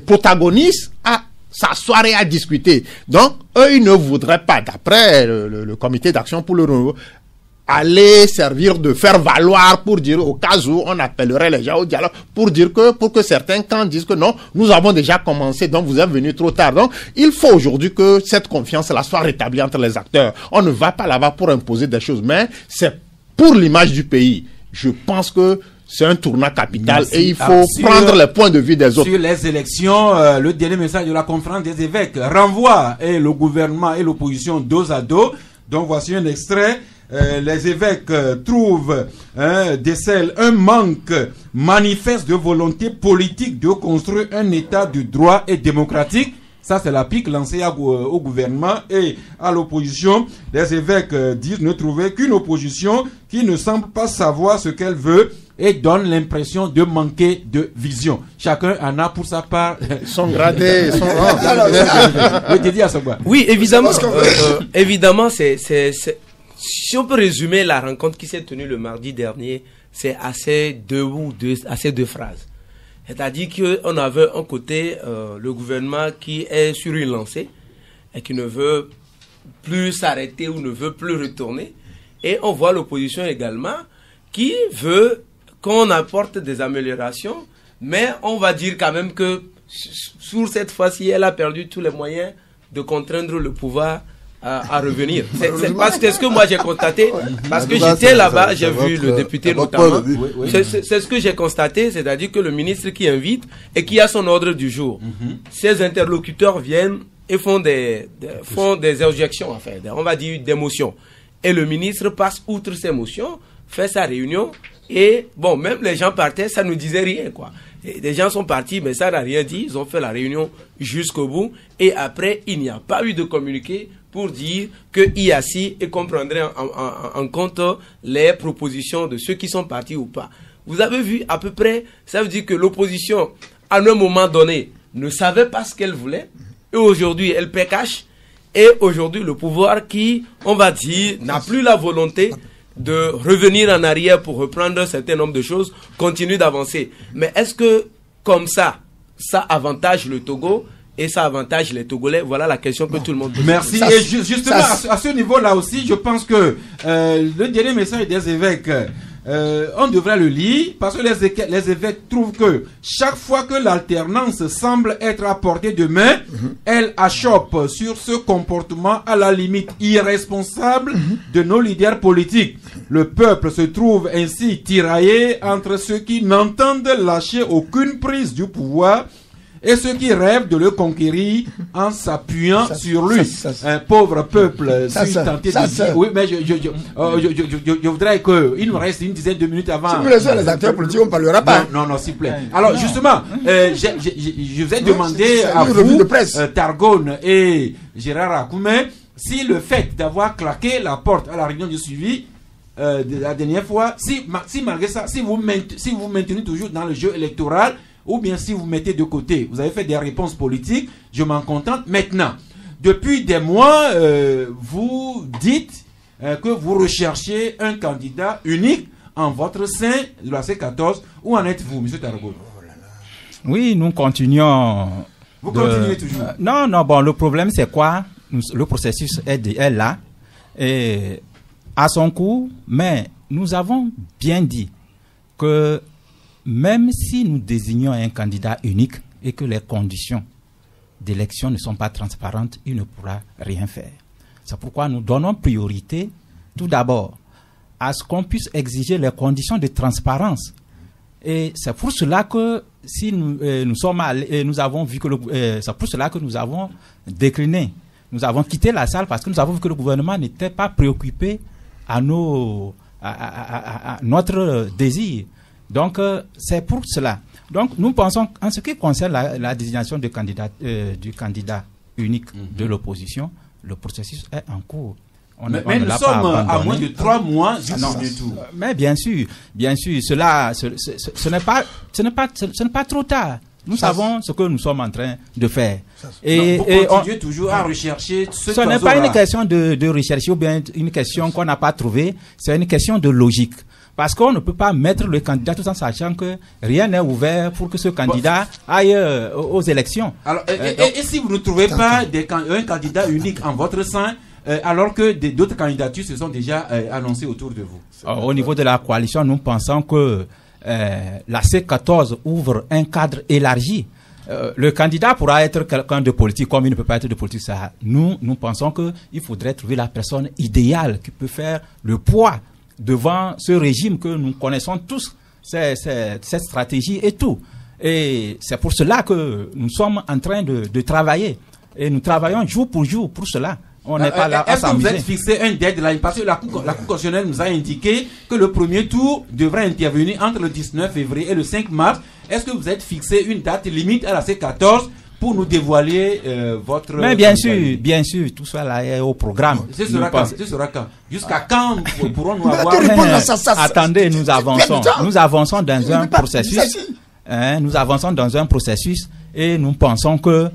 protagonistes à s'asseoir et à discuter. Donc, eux, ils ne voudraient pas, d'après le comité d'action pour le renouveau, aller servir de faire valoir pour dire au cas où on appellerait les gens au dialogue pour que certains camps disent que non, nous avons déjà commencé, donc vous êtes venus trop tard. Donc il faut aujourd'hui que cette confiance-là soit rétablie entre les acteurs. On ne va pas là-bas pour imposer des choses, mais c'est pour l'image du pays. Je pense que c'est un tournant capital. Merci. Et il faut prendre les points de vue des autres. Sur les élections, le dernier message de la conférence des évêques renvoie et le gouvernement et l'opposition dos à dos. Donc voici un extrait. Les évêques trouvent, décèlent un manque manifeste de volonté politique de construire un état de droit et démocratique. Ça, c'est la pique lancée au gouvernement et à l'opposition. Les évêques disent ne trouver qu'une opposition qui ne semble pas savoir ce qu'elle veut et donne l'impression de manquer de vision. Chacun en a pour sa part. Ils sont gradés, ils sont Oui, évidemment. Évidemment, si on peut résumer la rencontre qui s'est tenue le mardi dernier, c'est assez deux phrases. C'est-à-dire qu'on avait un côté le gouvernement qui est sur une lancée et qui ne veut plus s'arrêter ou ne veut plus retourner. Et on voit l'opposition également qui veut qu'on apporte des améliorations, mais on va dire quand même que sur cette fois-ci, elle a perdu tous les moyens de contraindre le pouvoir à revenir. C'est ce que moi j'ai constaté, parce que j'étais là-bas, j'ai vu le député notamment. C'est ce que j'ai constaté, c'est-à-dire que le ministre qui invite et qui a son ordre du jour, ses interlocuteurs viennent et font des objections, enfin, on va dire des motions. Et le ministre passe outre ces motions, fait sa réunion, et bon, même les gens partaient, ça ne disait rien, quoi. Et les gens sont partis, mais ça n'a rien dit, ils ont fait la réunion jusqu'au bout, et après, il n'y a pas eu de communiqué pour dire qu'il y a si et qu'on prendrait en compte les propositions de ceux qui sont partis ou pas. Vous avez vu à peu près, ça veut dire que l'opposition, à un moment donné, ne savait pas ce qu'elle voulait, et aujourd'hui, elle paie cash, et aujourd'hui, le pouvoir qui, on va dire, n'a plus la volonté de revenir en arrière pour reprendre un certain nombre de choses, continue d'avancer. Mais est-ce que, comme ça avantage le Togo et ça avantage les Togolais? Voilà la question que tout le monde pose. Merci. Et justement, à ce niveau-là aussi, je pense que le dernier message des évêques, on devrait le lire, parce que les évêques trouvent que chaque fois que l'alternance semble être à portée de main, elle achoppe sur ce comportement à la limite irresponsable de nos leaders politiques. Le peuple se trouve ainsi tiraillé entre ceux qui n'entendent lâcher aucune prise du pouvoir et ceux qui rêvent de le conquérir en s'appuyant sur lui. Un pauvre peuple, suis tenté de dire. Oui, mais je voudrais qu'il nous reste une dizaine de minutes avant. Si vous laissez les acteurs politiques, on ne parlera pas. Non, s'il vous plaît. Alors, justement, je vous ai demandé à vous, Targone et Gérard Akoumé, si le fait d'avoir claqué la porte à la réunion de suivi de la dernière fois, si malgré ça, si vous maintenez toujours dans le jeu électoral, ou bien si vous mettez de côté, vous avez fait des réponses politiques, je m'en contente. Maintenant, depuis des mois, vous dites que vous recherchez un candidat unique en votre sein de la C14. Où en êtes-vous, M. Targone? Oui, nous continuons. Vous continuez toujours? Non, bon, le problème c'est quoi? Le processus est là, et à son cours, mais nous avons bien dit que même si nous désignons un candidat unique et que les conditions d'élection ne sont pas transparentes, il ne pourra rien faire. C'est pourquoi nous donnons priorité, tout d'abord, à ce qu'on puisse exiger les conditions de transparence. Et c'est pour cela que si nous sommes allés, nous avons vu que c'est pour cela que nous avons décliné. Nous avons quitté la salle parce que nous avons vu que le gouvernement n'était pas préoccupé à notre désir. Donc, c'est pour cela. Donc, nous pensons, en ce qui concerne la désignation du candidat unique de l'opposition, le processus est en cours. Mais nous sommes à moins de 3 mois du tout. Mais bien sûr, ce n'est pas trop tard. Nous savons ce que nous sommes en train de faire. Et vous continuez toujours à rechercher ce n'est pas une question de rechercher ou bien une question qu'on n'a pas trouvée, c'est une question de logique. Parce qu'on ne peut pas mettre le candidat tout en sachant que rien n'est ouvert pour que ce candidat aille aux élections. Alors, et si vous ne trouvez pas un candidat unique en votre sein, alors que d'autres candidatures se sont déjà annoncées autour de vous? Au niveau de la coalition, nous pensons que la C14 ouvre un cadre élargi. Le candidat pourra être quelqu'un de politique, comme il ne peut pas être de politique. Nous pensons qu'il faudrait trouver la personne idéale qui peut faire le poids devant ce régime que nous connaissons tous, cette stratégie et tout. Et c'est pour cela que nous sommes en train de travailler. Et nous travaillons jour pour jour pour cela. On n'est pas là à s'amuser. Est-ce que vous êtes fixé un deadline? Parce que la Cour constitutionnelle nous a indiqué que le premier tour devrait intervenir entre le 19 février et le 5 mars. Est-ce que vous êtes fixé une date limite à la C14 pour nous dévoiler votre... Mais bien sûr, tout ça là est au programme. Ce sera quand Jusqu'à quand pourrons-nous avoir... Attendez, nous avançons dans un processus. Nous avançons dans un processus et nous pensons que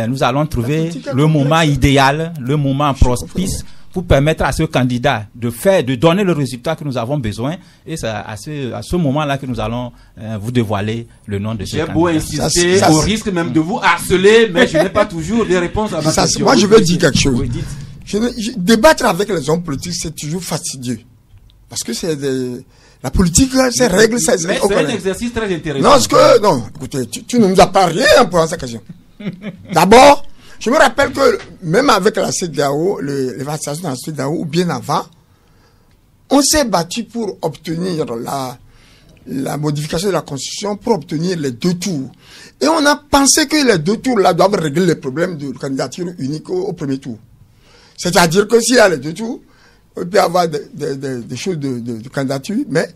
nous allons trouver le moment idéal, le moment propice pour permettre à ce candidat de donner le résultat que nous avons besoin, et c'est à ce moment-là que nous allons vous dévoiler le nom de ce candidat. J'ai beau insister, au risque même de vous harceler, mais je n'ai pas toujours des réponses à ma question. Moi, je veux dire quelque chose. Débattre avec les hommes politiques, c'est toujours fastidieux. Parce que la politique, ces règles, mais c'est un exercice très intéressant. Non, écoutez, tu ne nous as pas rien pour cette question. D'abord, je me rappelle que même avec la CEDEAO, les vaccinations dans la CEDEAO, ou bien avant, on s'est battu pour obtenir la modification de la Constitution, pour obtenir les 2 tours. Et on a pensé que les 2 tours-là doivent régler les problèmes de candidature unique au premier tour. C'est-à-dire que s'il y a les 2 tours, il peut y avoir des choses de candidature, mais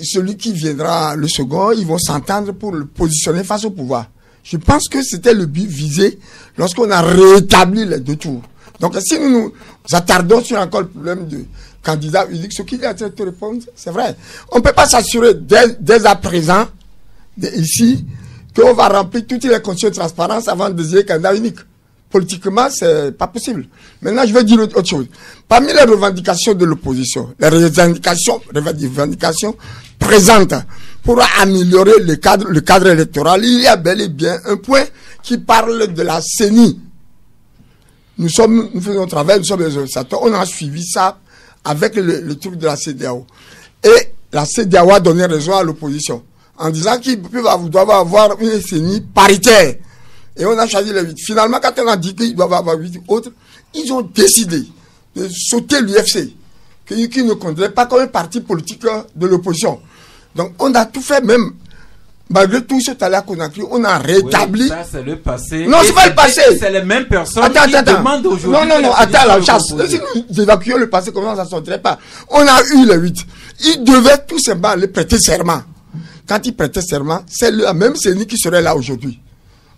celui qui viendra le second, ils vont s'entendre pour le positionner face au pouvoir. Je pense que c'était le but visé lorsqu'on a rétabli les 2 tours. Donc, si nous nous attardons sur encore le problème de candidat unique, ce qu'il y a à te répondre, c'est vrai. On ne peut pas s'assurer dès à présent, ici, qu'on va remplir toutes les conditions de transparence avant de désigner candidat unique. Politiquement, c'est pas possible. Maintenant, je vais dire autre chose. Parmi les revendications de l'opposition, les revendications présentes pour améliorer le cadre électoral, il y a bel et bien un point qui parle de la CENI. Nous faisons notre travail, nous sommes les organisateurs, on a suivi ça avec le truc de la CEDEAO. Et la CEDEAO a donné raison à l'opposition en disant qu'ils doivent avoir une CENI paritaire. Et on a choisi les 8. Finalement, quand on a dit qu'ils doivent avoir 8 autres, ils ont décidé de sauter l'UFC, qui ne compterait pas comme un parti politique de l'opposition. Donc, on a tout fait, même malgré tout ce talent qu'on a pris, on a rétabli. Oui, ça, c'est le passé. Non, c'est pas le passé. C'est les mêmes personnes qui demandent aujourd'hui. Non, attends, la chasse. Si nous évacuons le passé, comment ça ne sortirait pas? On a eu les 8. Ils devaient tout simplement aller prêter serment. Quand ils prêtaient serment, c'est la même CENI qui serait là aujourd'hui.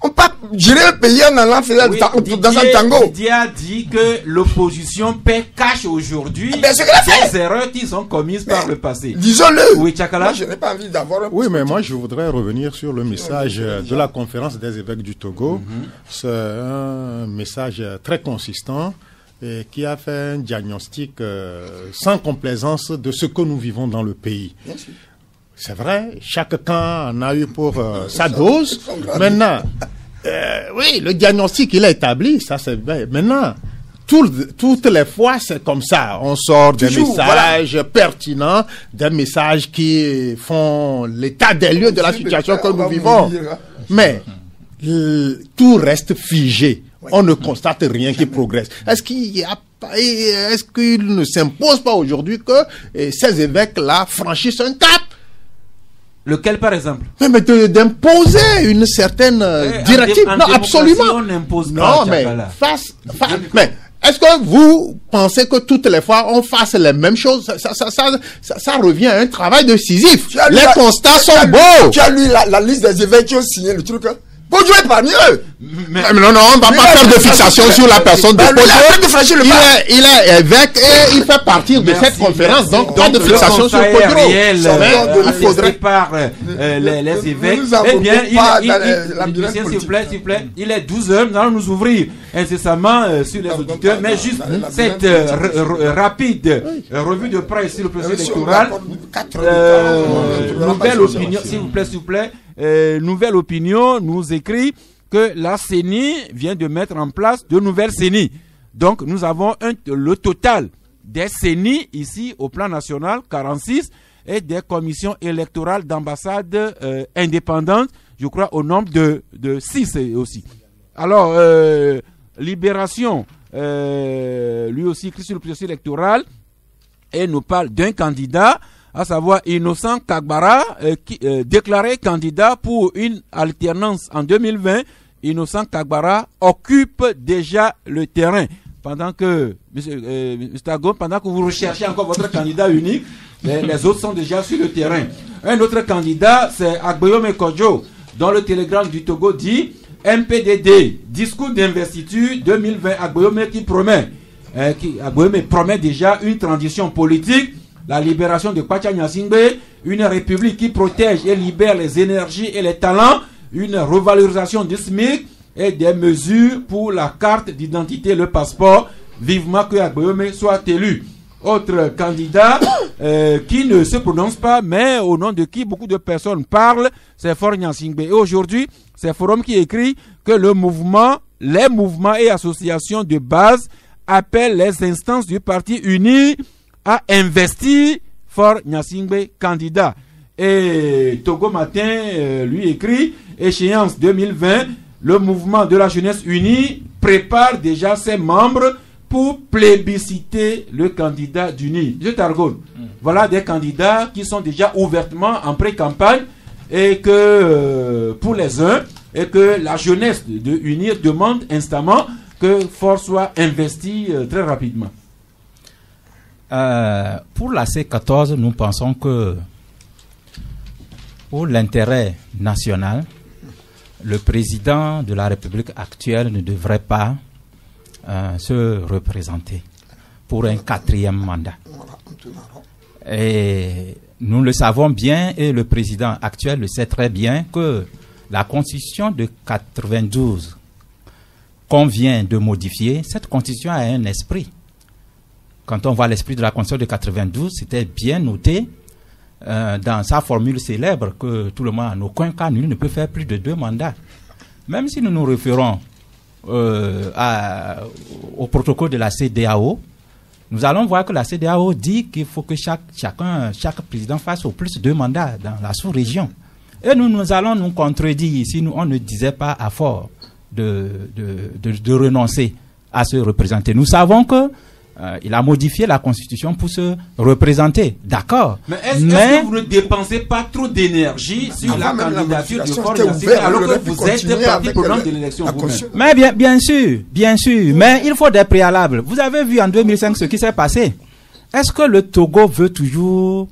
On peut pas gérer un pays en allant faire dans un tango. Didier a dit que l'opposition paie cash aujourd'hui des erreurs qui sont commises par le passé. Disons-le. Oui, Tchakala. Moi, je n'ai pas envie d'avoir un... Oui, mais moi, je voudrais revenir sur le message de la conférence des évêques du Togo. C'est un message très consistant et qui a fait un diagnostic sans complaisance de ce que nous vivons dans le pays. Bien sûr. C'est vrai, chaque camp en a eu pour sa dose. Maintenant, oui, le diagnostic, il est établi, ça c'est vrai. Maintenant, toutes les fois, c'est comme ça. On sort des messages pertinents, des messages qui font l'état des lieux de la situation que nous vivons. Mais tout reste figé. On ne constate rien qui progresse. Est-ce qu'il ne s'impose pas aujourd'hui que ces évêques-là franchissent un cap? Lequel, par exemple? Mais d'imposer une certaine directive. Non, absolument. On n'impose pas. Non, mais mais est-ce que vous pensez que toutes les fois on fasse les mêmes choses? Ça revient à un travail de Sisyphe. Les constats sont beaux. Tu as lu la liste des évêques qui ont signé le truc, hein? Pojo est parmi eux. Mais non, on ne va pas faire de fixation sur la personne de Pojo. Il est évêque et il fait partir de cette conférence. Donc, pas de fixation sur Pojo. Il faudrait par les évêques. Eh bien, s'il vous plaît, il est 12h. Nous allons nous ouvrir incessamment sur les auditeurs. Mais juste cette rapide revue de presse sur le processus électoral. Nouvelle opinion, s'il vous plaît. Nouvelle Opinion nous écrit que la CENI vient de mettre en place de nouvelles CENI. Donc nous avons le total des CENI ici au plan national, 46, et des commissions électorales d'ambassades indépendantes, je crois au nombre de 6 aussi. Alors, Libération, lui aussi écrit sur le processus électoral, et nous parle d'un candidat, à savoir Innocent Kagbara, qui déclaré candidat pour une alternance en 2020. Innocent Kagbara occupe déjà le terrain. Pendant que, M. Tago, pendant que vous recherchez encore votre candidat unique, les autres sont déjà sur le terrain. Un autre candidat, c'est Agboyome Kodjo, dont le télégramme du Togo dit MPDD, discours d'investiture 2020, Agboyome qui promet, Agboyome promet déjà une transition politique, la libération de Kwacha Nyasingbe, une république qui protège et libère les énergies et les talents, une revalorisation du SMIC et des mesures pour la carte d'identité, le passeport. Vivement que Agboyome soit élu. Autre candidat qui ne se prononce pas, mais au nom de qui beaucoup de personnes parlent, c'est Faure Nyasingbe. Et aujourd'hui, c'est Forum qui écrit que les mouvements et associations de base appellent les instances du parti uni à investir Faure Nyasingbe candidat. Et Togo Matin lui écrit, échéance 2020, le mouvement de la jeunesse unie prépare déjà ses membres pour plébisciter le candidat d'UNI. Je t'argonne. Voilà des candidats qui sont déjà ouvertement en pré-campagne et que pour les uns, et que la jeunesse de UNIR demande instamment que Faure soit investi très rapidement. Pour la C14, nous pensons que pour l'intérêt national, le président de la République actuelle ne devrait pas se représenter pour un 4e mandat. Et nous le savons bien, et le président actuel le sait très bien, que la constitution de 92 qu'on vient de modifier, cette constitution a un esprit. Quand on voit l'esprit de la constitution de 92, c'était bien noté dans sa formule célèbre que tout le monde, en aucun cas, nul ne peut faire plus de 2 mandats. Même si nous nous référons au protocole de la CEDEAO, nous allons voir que la CEDEAO dit qu'il faut que chaque président fasse au plus 2 mandats dans la sous-région. Et nous allons nous contredire si on ne disait pas à Faure de renoncer à se représenter. Nous savons que il a modifié la constitution pour se représenter, d'accord. Mais est-ce que vous ne dépensez pas trop d'énergie sur la candidature de Faure Nyasingbe alors que vous êtes partie prenante de l'élection vous-même? Mais bien sûr, mais il faut des préalables. Vous avez vu en 2005 ce qui s'est passé. Est-ce que le Togo veut toujours,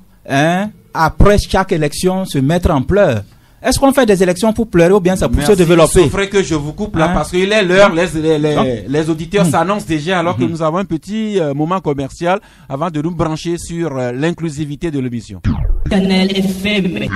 après chaque élection, se mettre en pleurs? Est-ce qu'on fait des élections pour pleurer ou bien ça pour se développer? Il faudrait que je vous coupe là parce qu'il est l'heure, les auditeurs s'annoncent déjà alors que nous avons un petit moment commercial avant de nous brancher sur l'inclusivité de l'émission. Canal FM.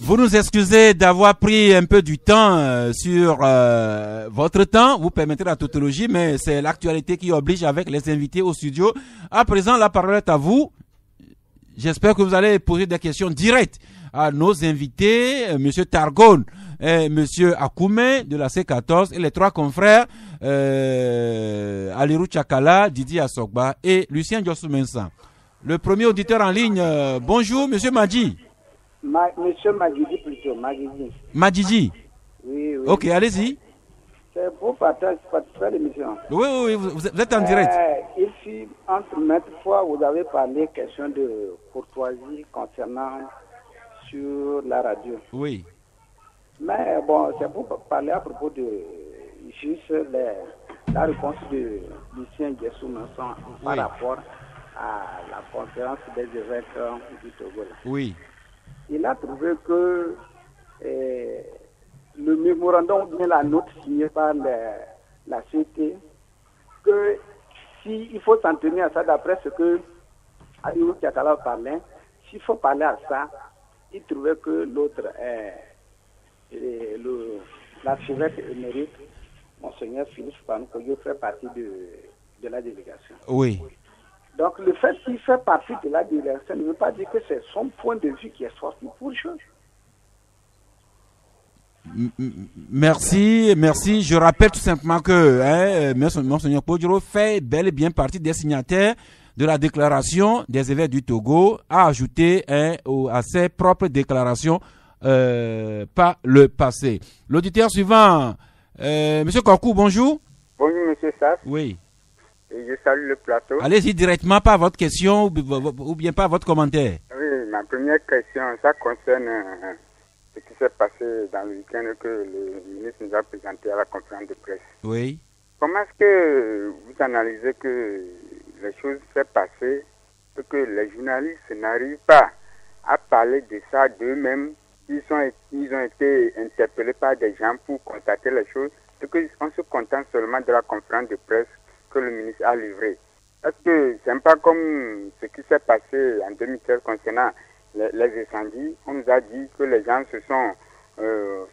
Vous nous excusez d'avoir pris un peu du temps sur votre temps. Vous permettrez la tautologie, mais c'est l'actualité qui oblige avec les invités au studio. À présent, la parole est à vous. J'espère que vous allez poser des questions directes à nos invités, Monsieur Targone, Monsieur Akoumé de la C14 et les 3 confrères, Alirou Tchakala, Didier Assogba et Lucien Djossou-Mensan. Le premier auditeur en ligne, bonjour, Monsieur Madji. Monsieur Madjidi plutôt, Madjidi. Oui. Ok, allez-y. C'est pour participer à l'émission. Oui, vous êtes en direct. Ici, entre maintes fois, vous avez parlé question de courtoisie concernant sur la radio. Oui. Mais bon, c'est pour parler à propos de juste la réponse de Lucien Djossou-Mensan par rapport à la conférence des évêques du Togo. Oui. Il a trouvé que le mémorandum ou bien la note signée par la CT, que s'il faut s'en tenir à ça, d'après ce que Alirou Tchakala parlait, s'il faut parler à ça, il trouvait que l'autre, l'archevêque émérite, Monseigneur Philippe Panoukoyo, fait partie de la délégation. Oui. Donc le fait qu'il fait partie de la délégation ne veut pas dire que c'est son point de vue qui est sorti pour chose. Merci. Je rappelle tout simplement que Monseigneur Podjoro fait bel et bien partie des signataires de la déclaration des évêques du Togo, a ajouté à ses propres déclarations par le passé. L'auditeur suivant, Monsieur Korkou, bonjour. Bonjour Monsieur Sass. Oui. Et je salue le plateau. Allez-y directement par votre question ou bien par votre commentaire. Oui, ma première question, ça concerne ce qui s'est passé dans le week-end que le ministre nous a présenté à la conférence de presse. Oui. Comment est-ce que vous analysez que les choses s'est passées et que les journalistes n'arrivent pas à parler de ça d'eux-mêmes. Ils ont été interpellés par des gens pour constater les choses et qu'on se contente seulement de la conférence de presse que le ministre a livrée. Est-ce que c'est pas comme ce qui s'est passé en 2016 concernant les incendies? On nous a dit que les gens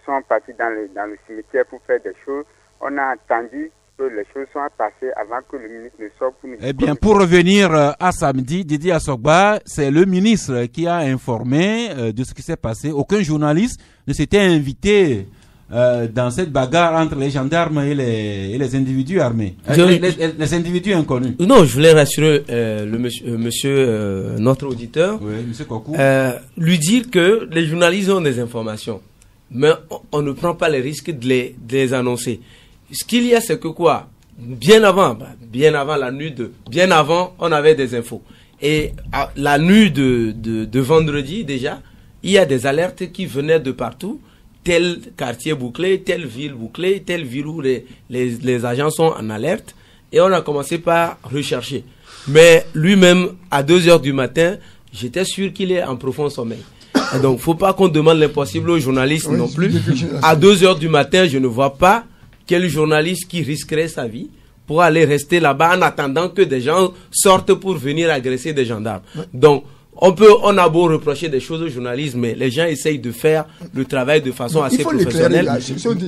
sont partis dans le cimetière pour faire des choses. On a attendu que les choses soient passées avant que le ministre ne sorte pour nous. Eh bien, pour revenir à samedi, Didier Assogba, c'est le ministre qui a informé de ce qui s'est passé. Aucun journaliste ne s'était invité dans cette bagarre entre les gendarmes et les individus armés, les individus inconnus. Non, je voulais rassurer notre auditeur, oui, monsieur Kokou, lui dire que les journalistes ont des informations, mais on ne prend pas les risques de les annoncer. Ce qu'il y a, c'est que quoi, bien avant la nuit bien avant, on avait des infos. Et à la nuit de vendredi déjà, il y a des alertes qui venaient de partout. Tel quartier bouclé, telle ville bouclée, telle ville où les agents sont en alerte. Et on a commencé par rechercher. Mais lui-même, à 2h du matin, j'étais sûr qu'il est en profond sommeil. Et donc, faut pas qu'on demande l'impossible aux journalistes non plus. À 2h du matin, je ne vois pas quel journaliste qui risquerait sa vie pour aller rester là-bas en attendant que des gens sortent pour venir agresser des gendarmes. Donc, on a beau reprocher des choses au journalisme, mais les gens essayent de faire le travail de façon assez professionnelle.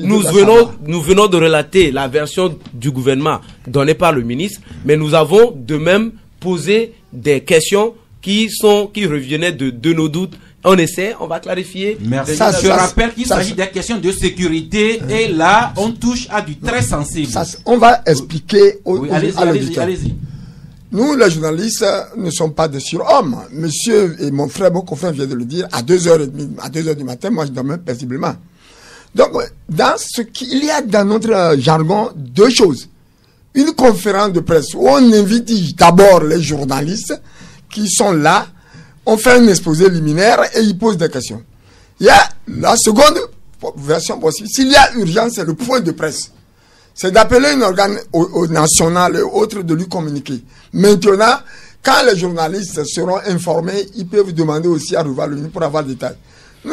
Nous venons de relater la version du gouvernement donnée par le ministre, mais nous avons de même posé des questions qui revenaient de nos doutes. On essaie, on va clarifier. Merci. Je rappelle qu'il s'agit des questions de sécurité et là, on touche à du très sensible. On va expliquer à l'auditeur. Allez-y. Nous, les journalistes, ne sommes pas des surhommes. Monsieur et mon frère, mon confrère vient de le dire, à 2h30, à 2h du matin, moi je dormais paisiblement. Donc, dans ce qu'il y a dans notre jargon, deux choses. Une conférence de presse où on invite d'abord les journalistes qui sont là, on fait un exposé liminaire et ils posent des questions. Il y a la seconde version possible. S'il y a urgence, c'est le point de presse. C'est d'appeler un organe au national et autres de lui communiquer. Maintenant, quand les journalistes seront informés, ils peuvent demander aussi à revoir le ministre pour avoir des détails. Nous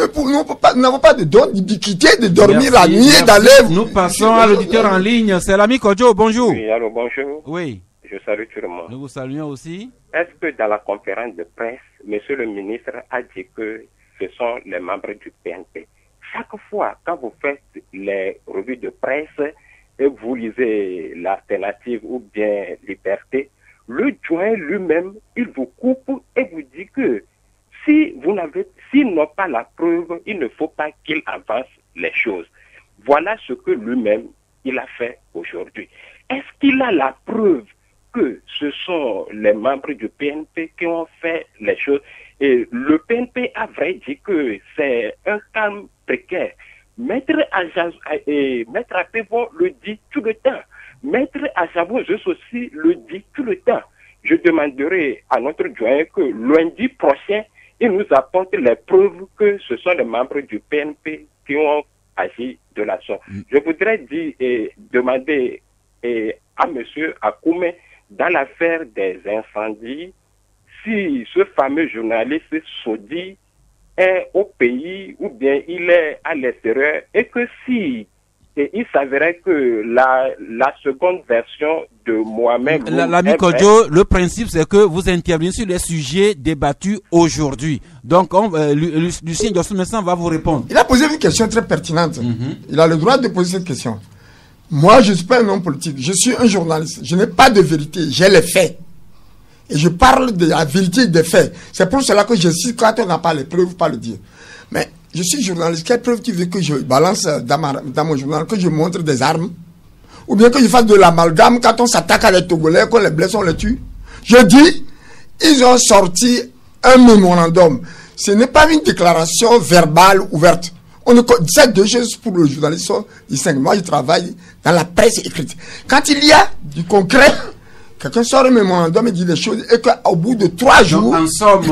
n'avons pas de don d'ubiquité de dormir la nuit et d'aller... Nous passons à l'auditeur en ligne. C'est l'ami Kodjo. Bonjour. Oui, allô, bonjour. Oui. Je salue tout le monde. Nous vous saluons aussi. Est-ce que dans la conférence de presse, monsieur le ministre a dit que ce sont les membres du PNP? Chaque fois, quand vous faites les revues de presse et vous lisez l'alternative ou bien Liberté, le joint lui-même, il vous coupe et vous dit que s'ils n'ont pas la preuve, il ne faut pas qu'ils avancent les choses. Voilà ce que lui-même, il a fait aujourd'hui. Est-ce qu'il a la preuve que ce sont les membres du PNP qui ont fait les choses? Et le PNP a vrai dit que c'est un calme précaire. Maître Apévo le dit tout le temps. Maître Ajabo aussi le dit tout le temps. Je demanderai à notre doyen que lundi prochain, il nous apporte les preuves que ce sont les membres du PNP qui ont agi de la sorte. Je voudrais demander à M. Akoumé, dans l'affaire des incendies, si ce fameux journaliste Sodi est au pays ou bien il est à l'extérieur et que si il s'avérait que la seconde version de moi-même... L'ami Kodjo, le principe c'est que vous intervenez sur les sujets débattus aujourd'hui. Donc, Lucien Jossou-Messan va vous répondre. Il a posé une question très pertinente. Il a le droit de poser cette question. Moi, je ne suis pas un homme politique. Je suis un journaliste. Je n'ai pas de vérité. J'ai les faits. Et je parle de la vérité des faits. C'est pour cela que je suis, quand on n'a pas les preuves, pas le dire. Mais je suis journaliste. Quelle preuve tu veux que je balance dans mon journal, que je montre des armes? Ou bien que je fasse de l'amalgame quand on s'attaque à les Togolais, qu'on les blesse, on les tue? Je dis, ils ont sorti un mémorandum. Ce n'est pas une déclaration verbale ouverte. C'est deux choses pour le journaliste. Moi, je travaille dans la presse écrite. Quand il y a du concret, quelqu'un sort un mémorandum et dit des choses et qu'au bout de 3 jours... Donc, en somme,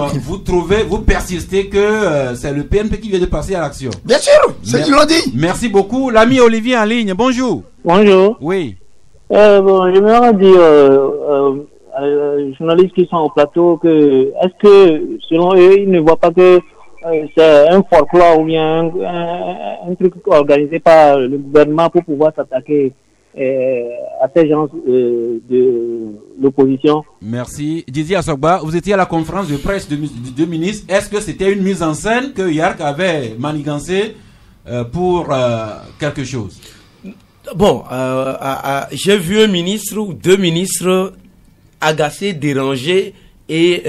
vous persistez que c'est le PNP qui vient de passer à l'action. Bien sûr, c'est ce qu'ils l'ont dit. Merci beaucoup. L'ami Olivier en ligne, bonjour. Bonjour. Oui. J'aimerais dire journalistes qui sont au plateau que est-ce que selon eux ils ne voient pas que c'est un folklore ou bien un truc organisé par le gouvernement pour pouvoir s'attaquer à ces gens de l'opposition? Merci. Didier Assogba, vous étiez à la conférence de presse de ministres. Est-ce que c'était une mise en scène que Yark avait manigancé pour quelque chose? Bon, j'ai vu un ministre ou deux ministres agacés, dérangés et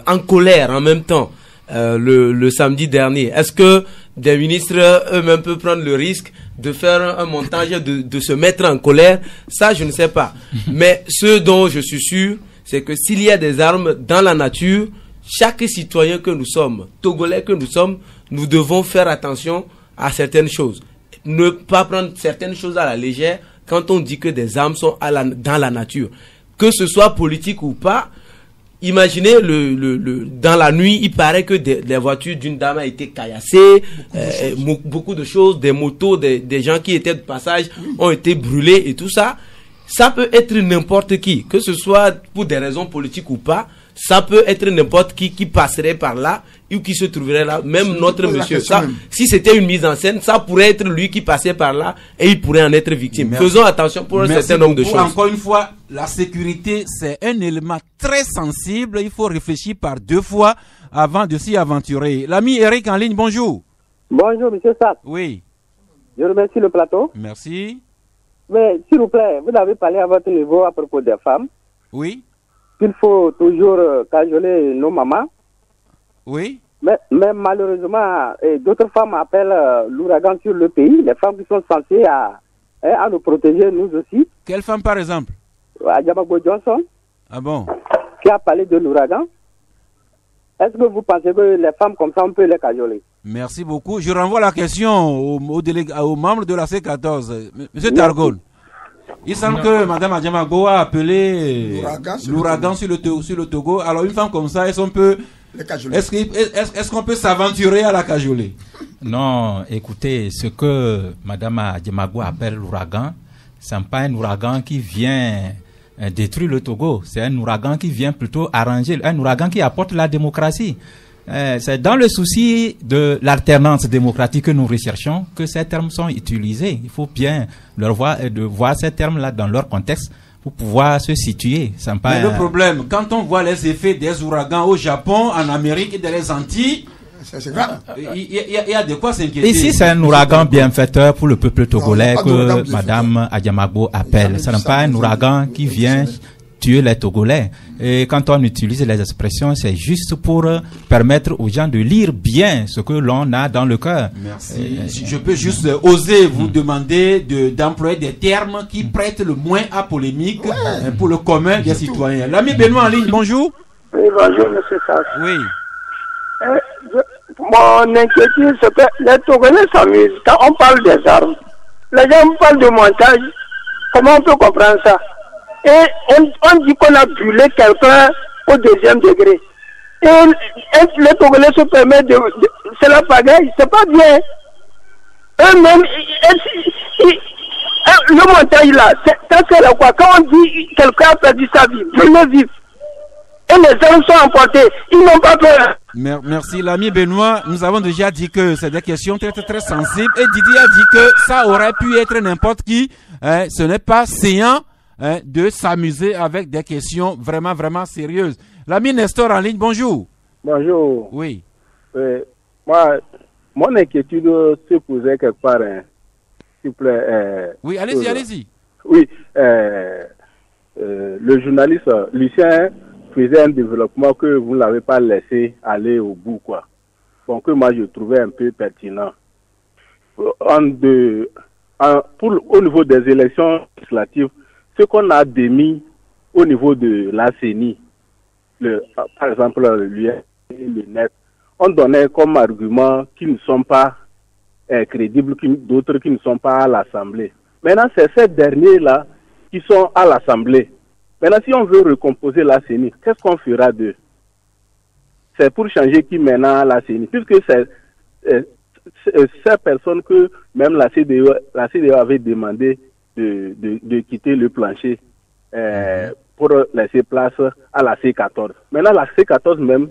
en colère en même temps le samedi dernier. Est-ce que des ministres eux-mêmes peuvent prendre le risque de faire un montage, de se mettre en colère? Ça, je ne sais pas. Mais ce dont je suis sûr, c'est que s'il y a des armes dans la nature, chaque citoyen que nous sommes, Togolais que nous sommes, nous devons faire attention à certaines choses. Ne pas prendre certaines choses à la légère quand on dit que des armes sont dans la nature. Que ce soit politique ou pas, imaginez dans la nuit, il paraît que les voitures d'une dame a été caillassées, beaucoup de choses, des motos, des gens qui étaient de passage ont été brûlés et tout ça. Ça peut être n'importe qui, que ce soit pour des raisons politiques ou pas. Ça peut être n'importe qui passerait par là ou qui se trouverait là, même notre monsieur. Ça, si c'était une mise en scène, ça pourrait être lui qui passait par là et il pourrait en être victime. Merci. Faisons attention pour un certain nombre de choses. Encore une fois, la sécurité, c'est un élément très sensible. Il faut réfléchir par deux fois avant de s'y aventurer. L'ami Eric en ligne, bonjour. Bonjour, monsieur Sass. Oui. Je remercie le plateau. Merci. Mais s'il vous plaît, vous avez parlé à votre niveau à propos des femmes. Oui. Il faut toujours cajoler nos mamans. Oui. Mais malheureusement, d'autres femmes appellent l'ouragan sur le pays. Les femmes qui sont censées à nous protéger, nous aussi. Quelle femme, par exemple? Adjamagbo Johnson. Ah bon? Qui a parlé de l'ouragan. Est-ce que vous pensez que les femmes comme ça, on peut les cajoler? Merci beaucoup. Je renvoie la question aux membres de la C14. Monsieur Targol. Il semble que Mme Adjamagbo a appelé l'ouragan sur le Togo. Alors, une femme comme ça, est-ce qu'on peut s'aventurer à la cajoler? Non, écoutez, ce que Mme Adjamagbo appelle l'ouragan, ce n'est pas un ouragan qui vient détruire le Togo. C'est un ouragan qui vient plutôt arranger, un ouragan qui apporte la démocratie. C'est dans le souci de l'alternance démocratique que nous recherchons que ces termes sont utilisés. Il faut bien voir ces termes-là dans leur contexte pour pouvoir se situer. Mais le problème, quand on voit les effets des ouragans au Japon, en Amérique et dans les Antilles, c'est grave. Il y a de quoi s'inquiéter. Ici, c'est un ouragan bienfaiteur pour le peuple togolais que Mme Adjamagbo appelle. Ce n'est pas un ouragan qui vient tuer les Togolais. Et quand on utilise les expressions, c'est juste pour permettre aux gens de lire bien ce que l'on a dans le cœur. Merci. Je peux juste oser vous demander d'employer des termes qui prêtent le moins à polémique pour le commun des citoyens. L'ami Benoît en ligne, bonjour. Oui, bonjour, monsieur Sass. Oui. Mon inquiétude, c'est que les Togolais s'amusent. Quand on parle des armes, les gens parlent de montage. Comment on peut comprendre ça? Et on dit qu'on a brûlé quelqu'un au 2e degré. Et les Togolais se permettent c'est la pagaille, c'est pas bien. Eux-mêmes, le montage là, ça c'est quoi? Quand on dit quelqu'un a perdu sa vie, brûlé vif, et les armes sont emportées, ils n'ont pas peur. Merci l'ami Benoît, nous avons déjà dit que c'est des questions très très très sensibles et Didier a dit que ça aurait pu être n'importe qui, ce n'est pas séant de s'amuser avec des questions vraiment vraiment sérieuses. L'ami Nestor en ligne, bonjour. Bonjour. Oui. Moi, mon inquiétude se posait quelque part, s'il vous plaît. Oui, allez-y. Oui, le journaliste Lucien faisait un développement que vous ne l'avez pas laissé aller au bout, quoi. Donc, moi, je trouvais un peu pertinent. Au niveau des élections législatives, ce qu'on a démis au niveau de la CENI, par exemple, le NET, on donnait comme argument qu'ils ne sont pas crédibles, d'autres qui ne sont pas à l'Assemblée. Maintenant, c'est ces derniers-là qui sont à l'Assemblée. Maintenant, si on veut recomposer la CENI, qu'est-ce qu'on fera d'eux? C'est pour changer qui maintenant à la CENI, puisque c'est ces personnes que même la CDE avait demandé de quitter le plancher pour laisser place à la C14. Maintenant, la C14 même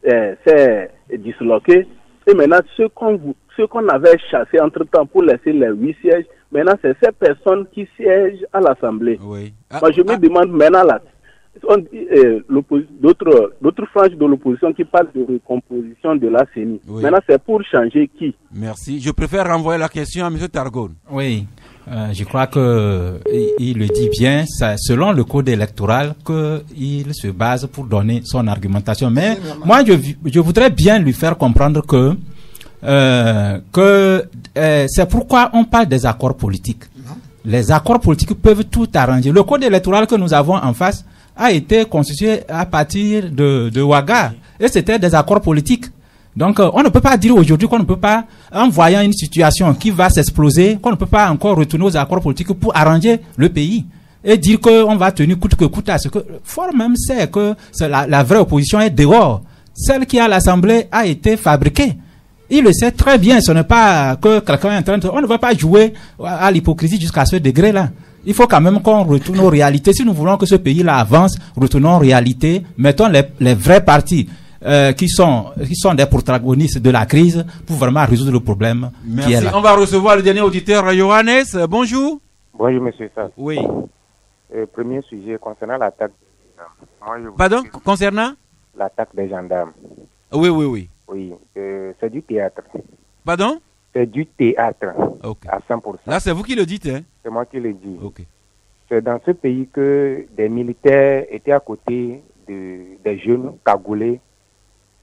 s'est disloquée. Et maintenant, ceux qu'on avait chassés entre-temps pour laisser les 8 sièges, maintenant, c'est ces personnes qui siègent à l'Assemblée. Oui. Moi, je me demande maintenant, d'autres franges de l'opposition qui parlent de recomposition de la CENI. Oui. Maintenant, c'est pour changer qui? Merci. Je préfère renvoyer la question à M. Targone. Oui. Je crois que il le dit bien, selon le code électoral qu'il se base pour donner son argumentation. Mais moi, je voudrais bien lui faire comprendre que c'est pourquoi on parle des accords politiques. Non. Les accords politiques peuvent tout arranger. Le code électoral que nous avons en face a été constitué à partir de Ouaga. Et c'était des accords politiques. Donc, on ne peut pas dire aujourd'hui qu'on ne peut pas, en voyant une situation qui va s'exploser, qu'on ne peut pas encore retourner aux accords politiques pour arranger le pays. Et dire qu'on va tenir coûte que coûte à ce que, fort même c'est que la vraie opposition est dehors. Celle qui est à l'Assemblée a été fabriquée. Il le sait très bien, ce n'est pas que quelqu'un est en train de... On ne va pas jouer à l'hypocrisie jusqu'à ce degré-là. Il faut quand même qu'on retourne aux réalités. Si nous voulons que ce pays-là avance, retournons aux réalités, mettons les vrais partis. Qui sont des protagonistes de la crise pour vraiment résoudre le problème. Merci. Qui est là. On va recevoir le dernier auditeur, Johannes. Bonjour. Bonjour, monsieur Sass. Oui. Premier sujet concernant l'attaque. Pardon? Concernant? L'attaque des gendarmes. Oui, oui, oui. Oui, c'est du théâtre. Pardon? C'est du théâtre. Okay. À 100%. Là, c'est vous qui le dites, hein? C'est moi qui le dis. Okay. C'est dans ce pays que des militaires étaient à côté des jeunes cagoulés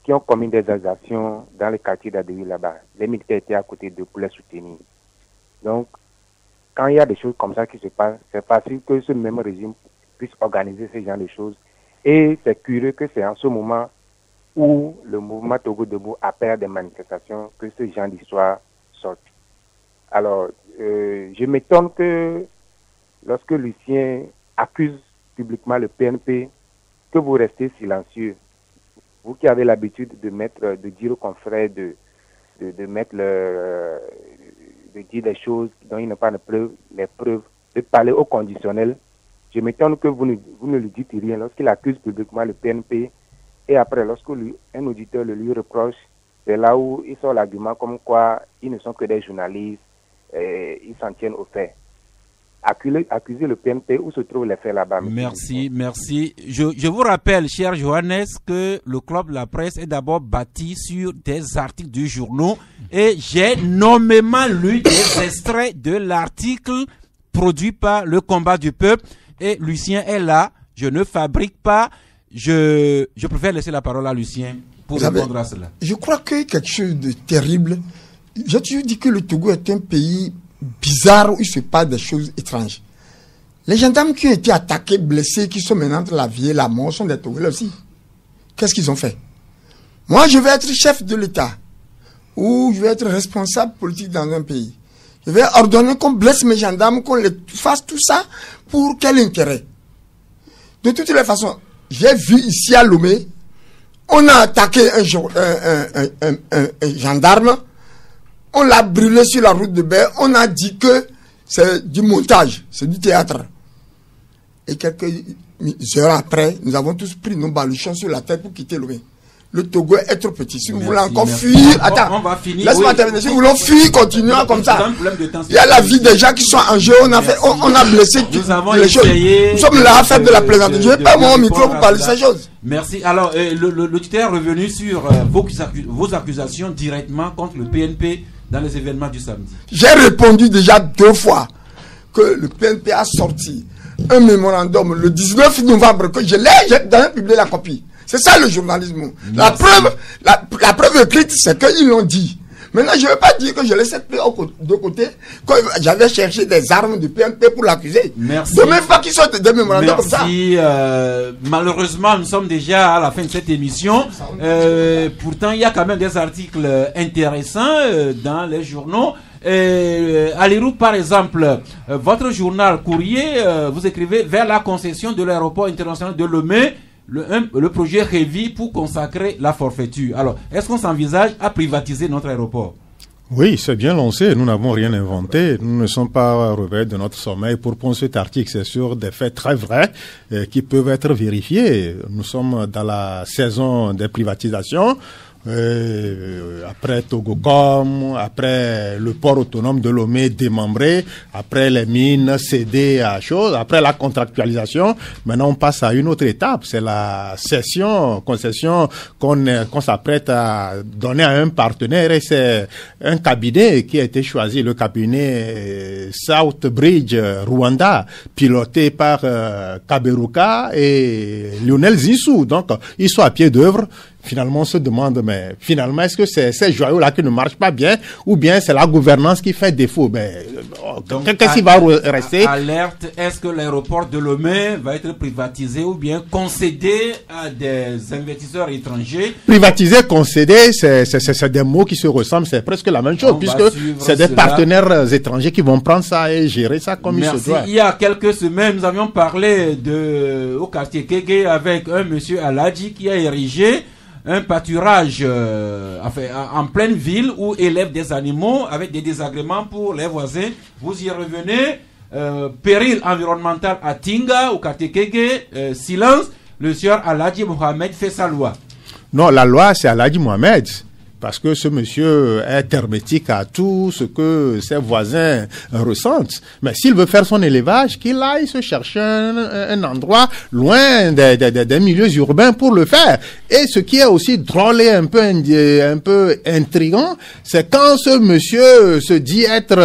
qui ont commis des exactions dans le quartier d'Adévi là-bas. Les militaires étaient à côté d'eux pour les soutenir. Donc, quand il y a des choses comme ça qui se passent, c'est facile que ce même régime puisse organiser ce genre de choses. Et c'est curieux que c'est en ce moment où le mouvement Togo Debout appelle des manifestations que ce genre d'histoire sorte. Alors, je m'étonne que lorsque Lucien accuse publiquement le PNP, que vous restez silencieux. Vous qui avez l'habitude de dire aux confrères de dire des choses dont il n'a pas les preuves, de parler au conditionnel. Je m'étonne que vous ne lui dites rien lorsqu'il accuse publiquement le PNP et après, lorsque un auditeur le lui reproche, c'est là où il sort l'argument comme quoi ils ne sont que des journalistes, ils s'en tiennent aux faits. Accuser le PNP, où se trouvent les faits là-bas? Merci, merci. Je vous rappelle, cher Johannes, que le Club La Presse est d'abord bâti sur des articles du journal et j'ai nommément lu des extraits de l'article produit par le Combat du Peuple et Lucien est là. Je ne fabrique pas. Je préfère laisser la parole à Lucien pour répondre à cela. Je crois que quelque chose de terrible. J'ai toujours dit que le Togo est un pays bizarre où il se passe des choses étranges. Les gendarmes qui ont été attaqués, blessés, qui sont maintenant entre la vie et la mort, sont des Togolais aussi. Qu'est-ce qu'ils ont fait? Moi, je vais être chef de l'État ou je vais être responsable politique dans un pays. Je vais ordonner qu'on blesse mes gendarmes, qu'on les fasse tout ça. Pour quel intérêt? De toutes les façons, j'ai vu ici à Lomé, on a attaqué un gendarme. On l'a brûlé sur la route de Baie. On a dit que c'est du montage, c'est du théâtre. Et quelques heures après, nous avons tous pris nos baluchons sur la tête pour quitter Lomé. Le Togo est trop petit. Si nous voulons encore fuir, attends, laisse-moi terminer. Si nous voulons fuir, continuons comme ça. Il y a la vie des gens qui sont en jeu. On a blessé les choses. Nous sommes là à faire de la plaisanterie. Je n'ai pas mon micro pour parler de ces choses. Merci. Alors, le tuteur est revenu sur vos accusations directement contre le PNP dans les événements du samedi. J'ai répondu déjà 2 fois que le PNP a sorti un mémorandum le 19 novembre que j'ai publié la copie. C'est ça le journalisme. La preuve écrite, c'est qu'ils l'ont dit. Maintenant, je ne veux pas dire que je laissais de côté, que j'avais cherché des armes du PNP pour l'accuser. Merci. De même pas qu'ils sortent des mémorandums comme ça. Malheureusement, nous sommes déjà à la fin de cette émission. Pourtant, il y a quand même des articles intéressants dans les journaux. Alirou, par exemple, votre journal Courrier, vous écrivez vers la concession de l'aéroport international de Lomé. Le projet Révi pour consacrer la forfaiture. Alors, est-ce qu'on s'envisage à privatiser notre aéroport? Oui, c'est bien lancé. Nous n'avons rien inventé. Nous ne sommes pas réveillés de notre sommeil pour prendre cet article. C'est sur des faits très vrais qui peuvent être vérifiés. Nous sommes dans la saison des privatisations. Après Togocom, après le port autonome de Lomé démembré, après les mines cédées à chose, après la contractualisation, maintenant on passe à une autre étape, c'est la concession qu'on s'apprête à donner à un partenaire, et c'est un cabinet qui a été choisi, le cabinet Southbridge Rwanda, piloté par Kaberuka et Lionel Zinsou. Donc ils sont à pied d'œuvre. Finalement, on se demande, mais finalement, est-ce que c'est ces joyaux-là qui ne marchent pas bien, ou bien c'est la gouvernance qui fait défaut? Qu'est-ce qui va rester? Alerte, est-ce que l'aéroport de Lomé va être privatisé ou bien concédé à des investisseurs étrangers? Privatisé, concédé, c'est des mots qui se ressemblent, c'est presque la même chose, puisque c'est des partenaires étrangers qui vont prendre ça et gérer ça comme il se doit. Il y a quelques semaines, nous avions parlé au quartier Kégué avec un monsieur Aladji qui a érigé un pâturage en pleine ville où élèvent des animaux avec des désagréments pour les voisins. Vous y revenez. Péril environnemental à Tinga, au quartier Kégué. Silence. Le sieur Aladji Mohamed fait sa loi. Non, la loi, c'est Aladji Mohamed. Parce que ce monsieur est hermétique à tout ce que ses voisins ressentent. Mais s'il veut faire son élevage, qu'il aille se chercher un endroit loin des milieux urbains pour le faire. Et ce qui est aussi drôle et un peu intriguant, c'est quand ce monsieur se dit être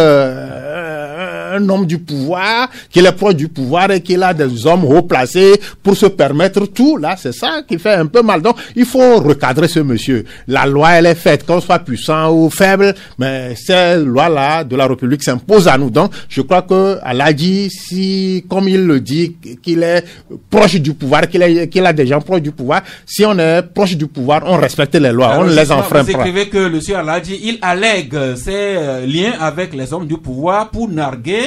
un homme du pouvoir, qu'il est proche du pouvoir et qu'il a des hommes haut placés pour se permettre tout. Là, c'est ça qui fait un peu mal. Donc, il faut recadrer ce monsieur. La loi, elle est faite, qu'on soit puissant ou faible, mais ces lois-là de la République s'imposent à nous. Donc, je crois que Aladji, si, comme il le dit, qu'il est proche du pouvoir, qu'il a des gens proches du pouvoir, si on est proche du pouvoir, on respecte les lois, on ne les enfreint pas. Vous écrivez que le monsieur Aladji, il allègue ses liens avec les hommes du pouvoir pour narguer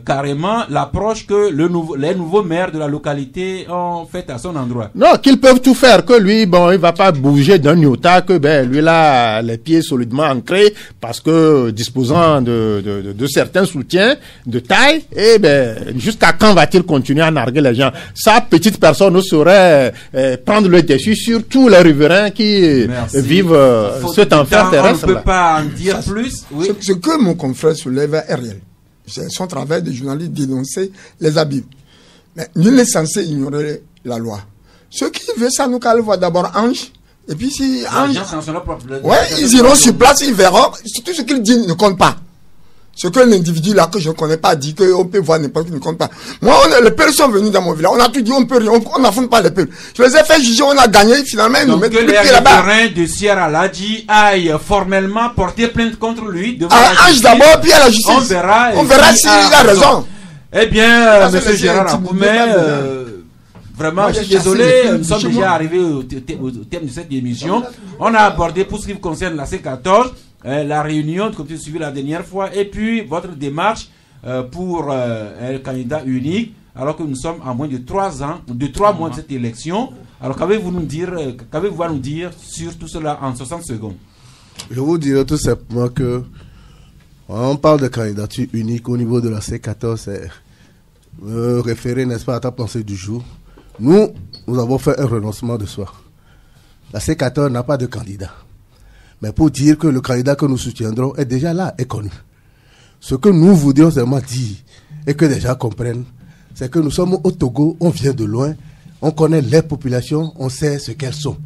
carrément l'approche que les nouveaux maires de la localité ont faite à son endroit. Non, qu'ils peuvent tout faire, que lui, bon, il va pas bouger d'un iota, que lui là, les pieds solidement ancrés, parce que disposant de certains soutiens de taille, et jusqu'à quand va-t-il continuer à narguer les gens? Sa petite personne ne saurait prendre le dessus sur tous les riverains qui vivent cet enfer terrestre. On ne peut pas en dire plus. Oui. Ce que mon confrère soulève est réel. C'est son travail de journaliste d'énoncer les abîmes. Mais nul n'est censé ignorer la loi. Ceux qui veulent ça, nous allons voir d'abord Ange. Et puis si Ange... ils iront sur place, ils verront. Tout ce qu'il dit ne compte pas. Ce que l'individu là que je ne connais pas dit qu'on peut voir n'importe qui ne compte pas. Moi, les peuples sont venus dans mon village. On a tout dit, on peut rien, on n'affronte pas les peuples. Je les ai fait juger, on a gagné, finalement, ils nous mettent plus pied là-bas. Que les riverains de Sierra Aladji aillent formellement porter plainte contre lui. Ange d'abord, puis à la justice. On verra s'il a raison. Eh bien, monsieur Gérard Akoumé, vraiment, je suis désolé, nous sommes déjà arrivés au thème de cette émission. On a abordé pour ce qui concerne la C14. La réunion, comme tu as suivi la dernière fois, et puis votre démarche pour un candidat unique, alors que nous sommes à moins de 3 mois de cette élection. Alors qu'avez-vous à nous dire sur tout cela en 60 secondes? Je vous dirais tout simplement que on parle de candidature unique au niveau de la C14, c'est référé, n'est-ce pas, à ta pensée du jour. Nous avons fait un renoncement de soi. La C14 n'a pas de candidat. Mais pour dire que le candidat que nous soutiendrons est déjà là, est connu. Ce que nous voudrions seulement dire, et que les gens comprennent, c'est que nous sommes au Togo, on vient de loin, on connaît les populations, on sait ce qu'elles sont.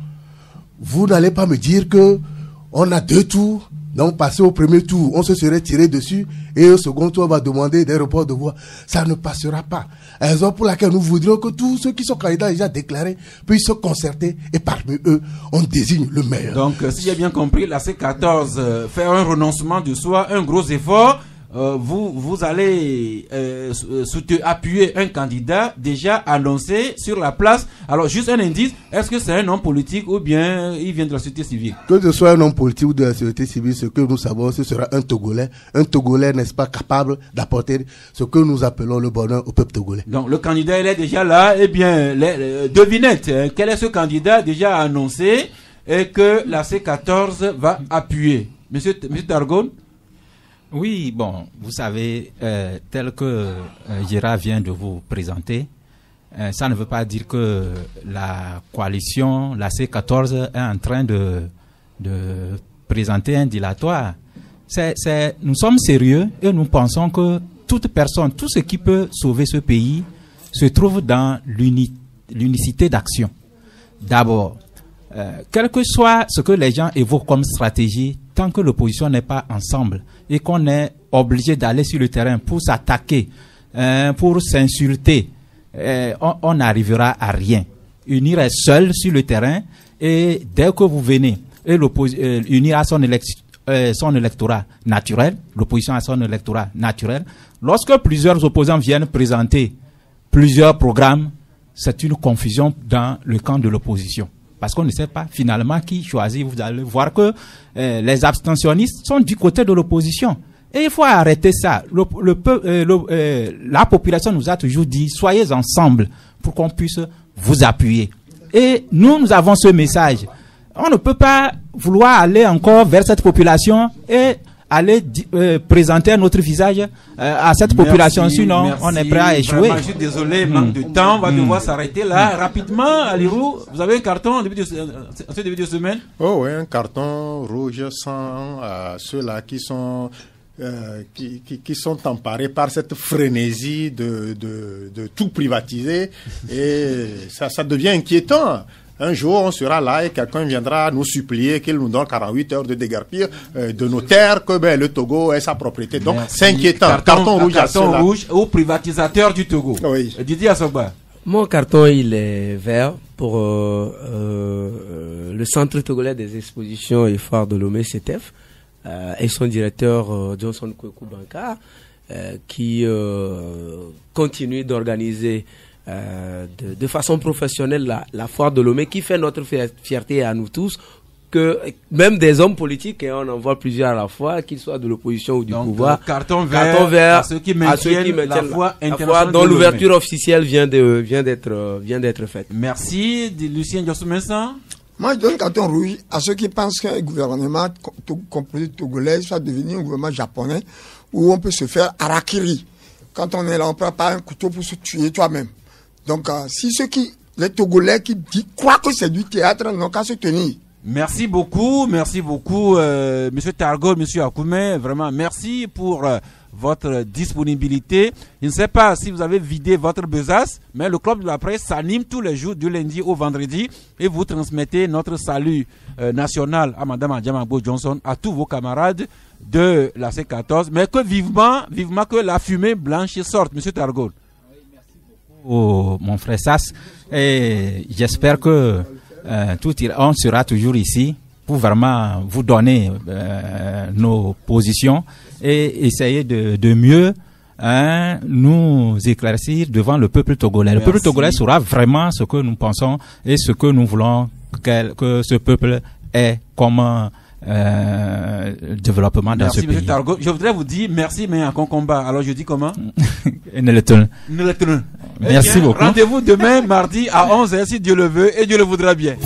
Vous n'allez pas me dire que on a 2 tours, donc passer au premier tour, on se serait tiré dessus, et au second tour, on va demander des reports de voix. Ça ne passera pas. Raison pour laquelle nous voudrions que tous ceux qui sont candidats déjà déclarés puissent se concerter, et parmi eux, on désigne le meilleur. Donc, si j'ai bien compris, la C14 fait un renoncement de soi, un gros effort. Vous allez appuyer un candidat déjà annoncé sur la place. Alors, juste un indice, est-ce que c'est un homme politique ou bien il vient de la société civile? Que ce soit un homme politique ou de la société civile, ce que nous savons, ce sera un Togolais. Un Togolais, n'est-ce pas, capable d'apporter ce que nous appelons le bonheur au peuple togolais. Donc, le candidat, il est déjà là. Eh bien, devinette, quel est ce candidat déjà annoncé et que la C14 va appuyer? Monsieur Targone? Oui, bon, vous savez, tel que Gérard vient de vous présenter, ça ne veut pas dire que la coalition, la C14, est en train de présenter un dilatoire. Nous sommes sérieux et nous pensons que toute personne, tout ce qui peut sauver ce pays se trouve dans l'unicité d'action. D'abord, quel que soit ce que les gens évoquent comme stratégie, tant que l'opposition n'est pas ensemble et qu'on est obligé d'aller sur le terrain pour s'attaquer, pour s'insulter, on n'arrivera à rien. Unir est seul sur le terrain et dès que vous venez, et unir à son électorat naturel, l'opposition à son électorat naturel, lorsque plusieurs opposants viennent présenter plusieurs programmes, c'est une confusion dans le camp de l'opposition. Parce qu'on ne sait pas finalement qui choisit. Vous allez voir que les abstentionnistes sont du côté de l'opposition. Et il faut arrêter ça. La population nous a toujours dit, soyez ensemble pour qu'on puisse vous appuyer. Et nous avons ce message. On ne peut pas vouloir aller encore vers cette population et aller présenter notre visage à cette population, sinon on est prêt à échouer. Vraiment, je suis désolé, manque de temps, on va devoir s'arrêter là. Rapidement, Alirou, vous avez un carton en début de semaine? Oh oui, un carton rouge sans ceux-là qui sont emparés par cette frénésie de tout privatiser, et ça devient inquiétant. Un jour, on sera là et quelqu'un viendra nous supplier qu'il nous donne 48 heures de déguerpir de nos terres, que le Togo est sa propriété. Donc, c'est inquiétant. Carton rouge au privatisateur du Togo. Oui. Didier Assogba. Mon carton, il est vert pour le Centre togolais des expositions et foires de Lomé, CETEF, et son directeur Johnson Kweku Bankar, qui continue d'organiser de façon professionnelle la foire de Lomé, qui fait notre fierté à nous tous, que même des hommes politiques, et on en voit plusieurs à la fois, qu'ils soient de l'opposition ou du pouvoir. Carton vert à ceux qui maintiennent la foire internationale dont l'ouverture officielle vient d'être faite. Merci, Lucien Diossou-Mensah. Moi, je donne carton rouge à ceux qui pensent qu'un gouvernement composé togolais soit devenu un gouvernement japonais où on peut se faire harakiri. Quand on est là, on ne prend pas un couteau pour se tuer toi-même. Donc, si les Togolais qui croient que c'est du théâtre, n'ont qu'à se tenir. Merci beaucoup, Monsieur Targone, Monsieur Akoumé, vraiment merci pour votre disponibilité. Je ne sais pas si vous avez vidé votre besace, mais le Club de la Presse s'anime tous les jours du lundi au vendredi et vous transmettez notre salut national à Madame Adjamabo Johnson, à tous vos camarades de la C14, mais que vivement que la fumée blanche sorte, Monsieur Targone. Oh, mon frère Sass, et j'espère que on sera toujours ici pour vraiment vous donner nos positions et essayer de mieux nous éclaircir devant le peuple togolais. Merci. Le peuple togolais saura vraiment ce que nous pensons et ce que nous voulons que ce peuple ait comme développement dans ce pays. Merci, M. Targone. Je voudrais vous dire merci, mais en combat. Alors je dis comment? Merci beaucoup. Rendez-vous demain, mardi à 11h, si Dieu le veut et Dieu le voudra bien.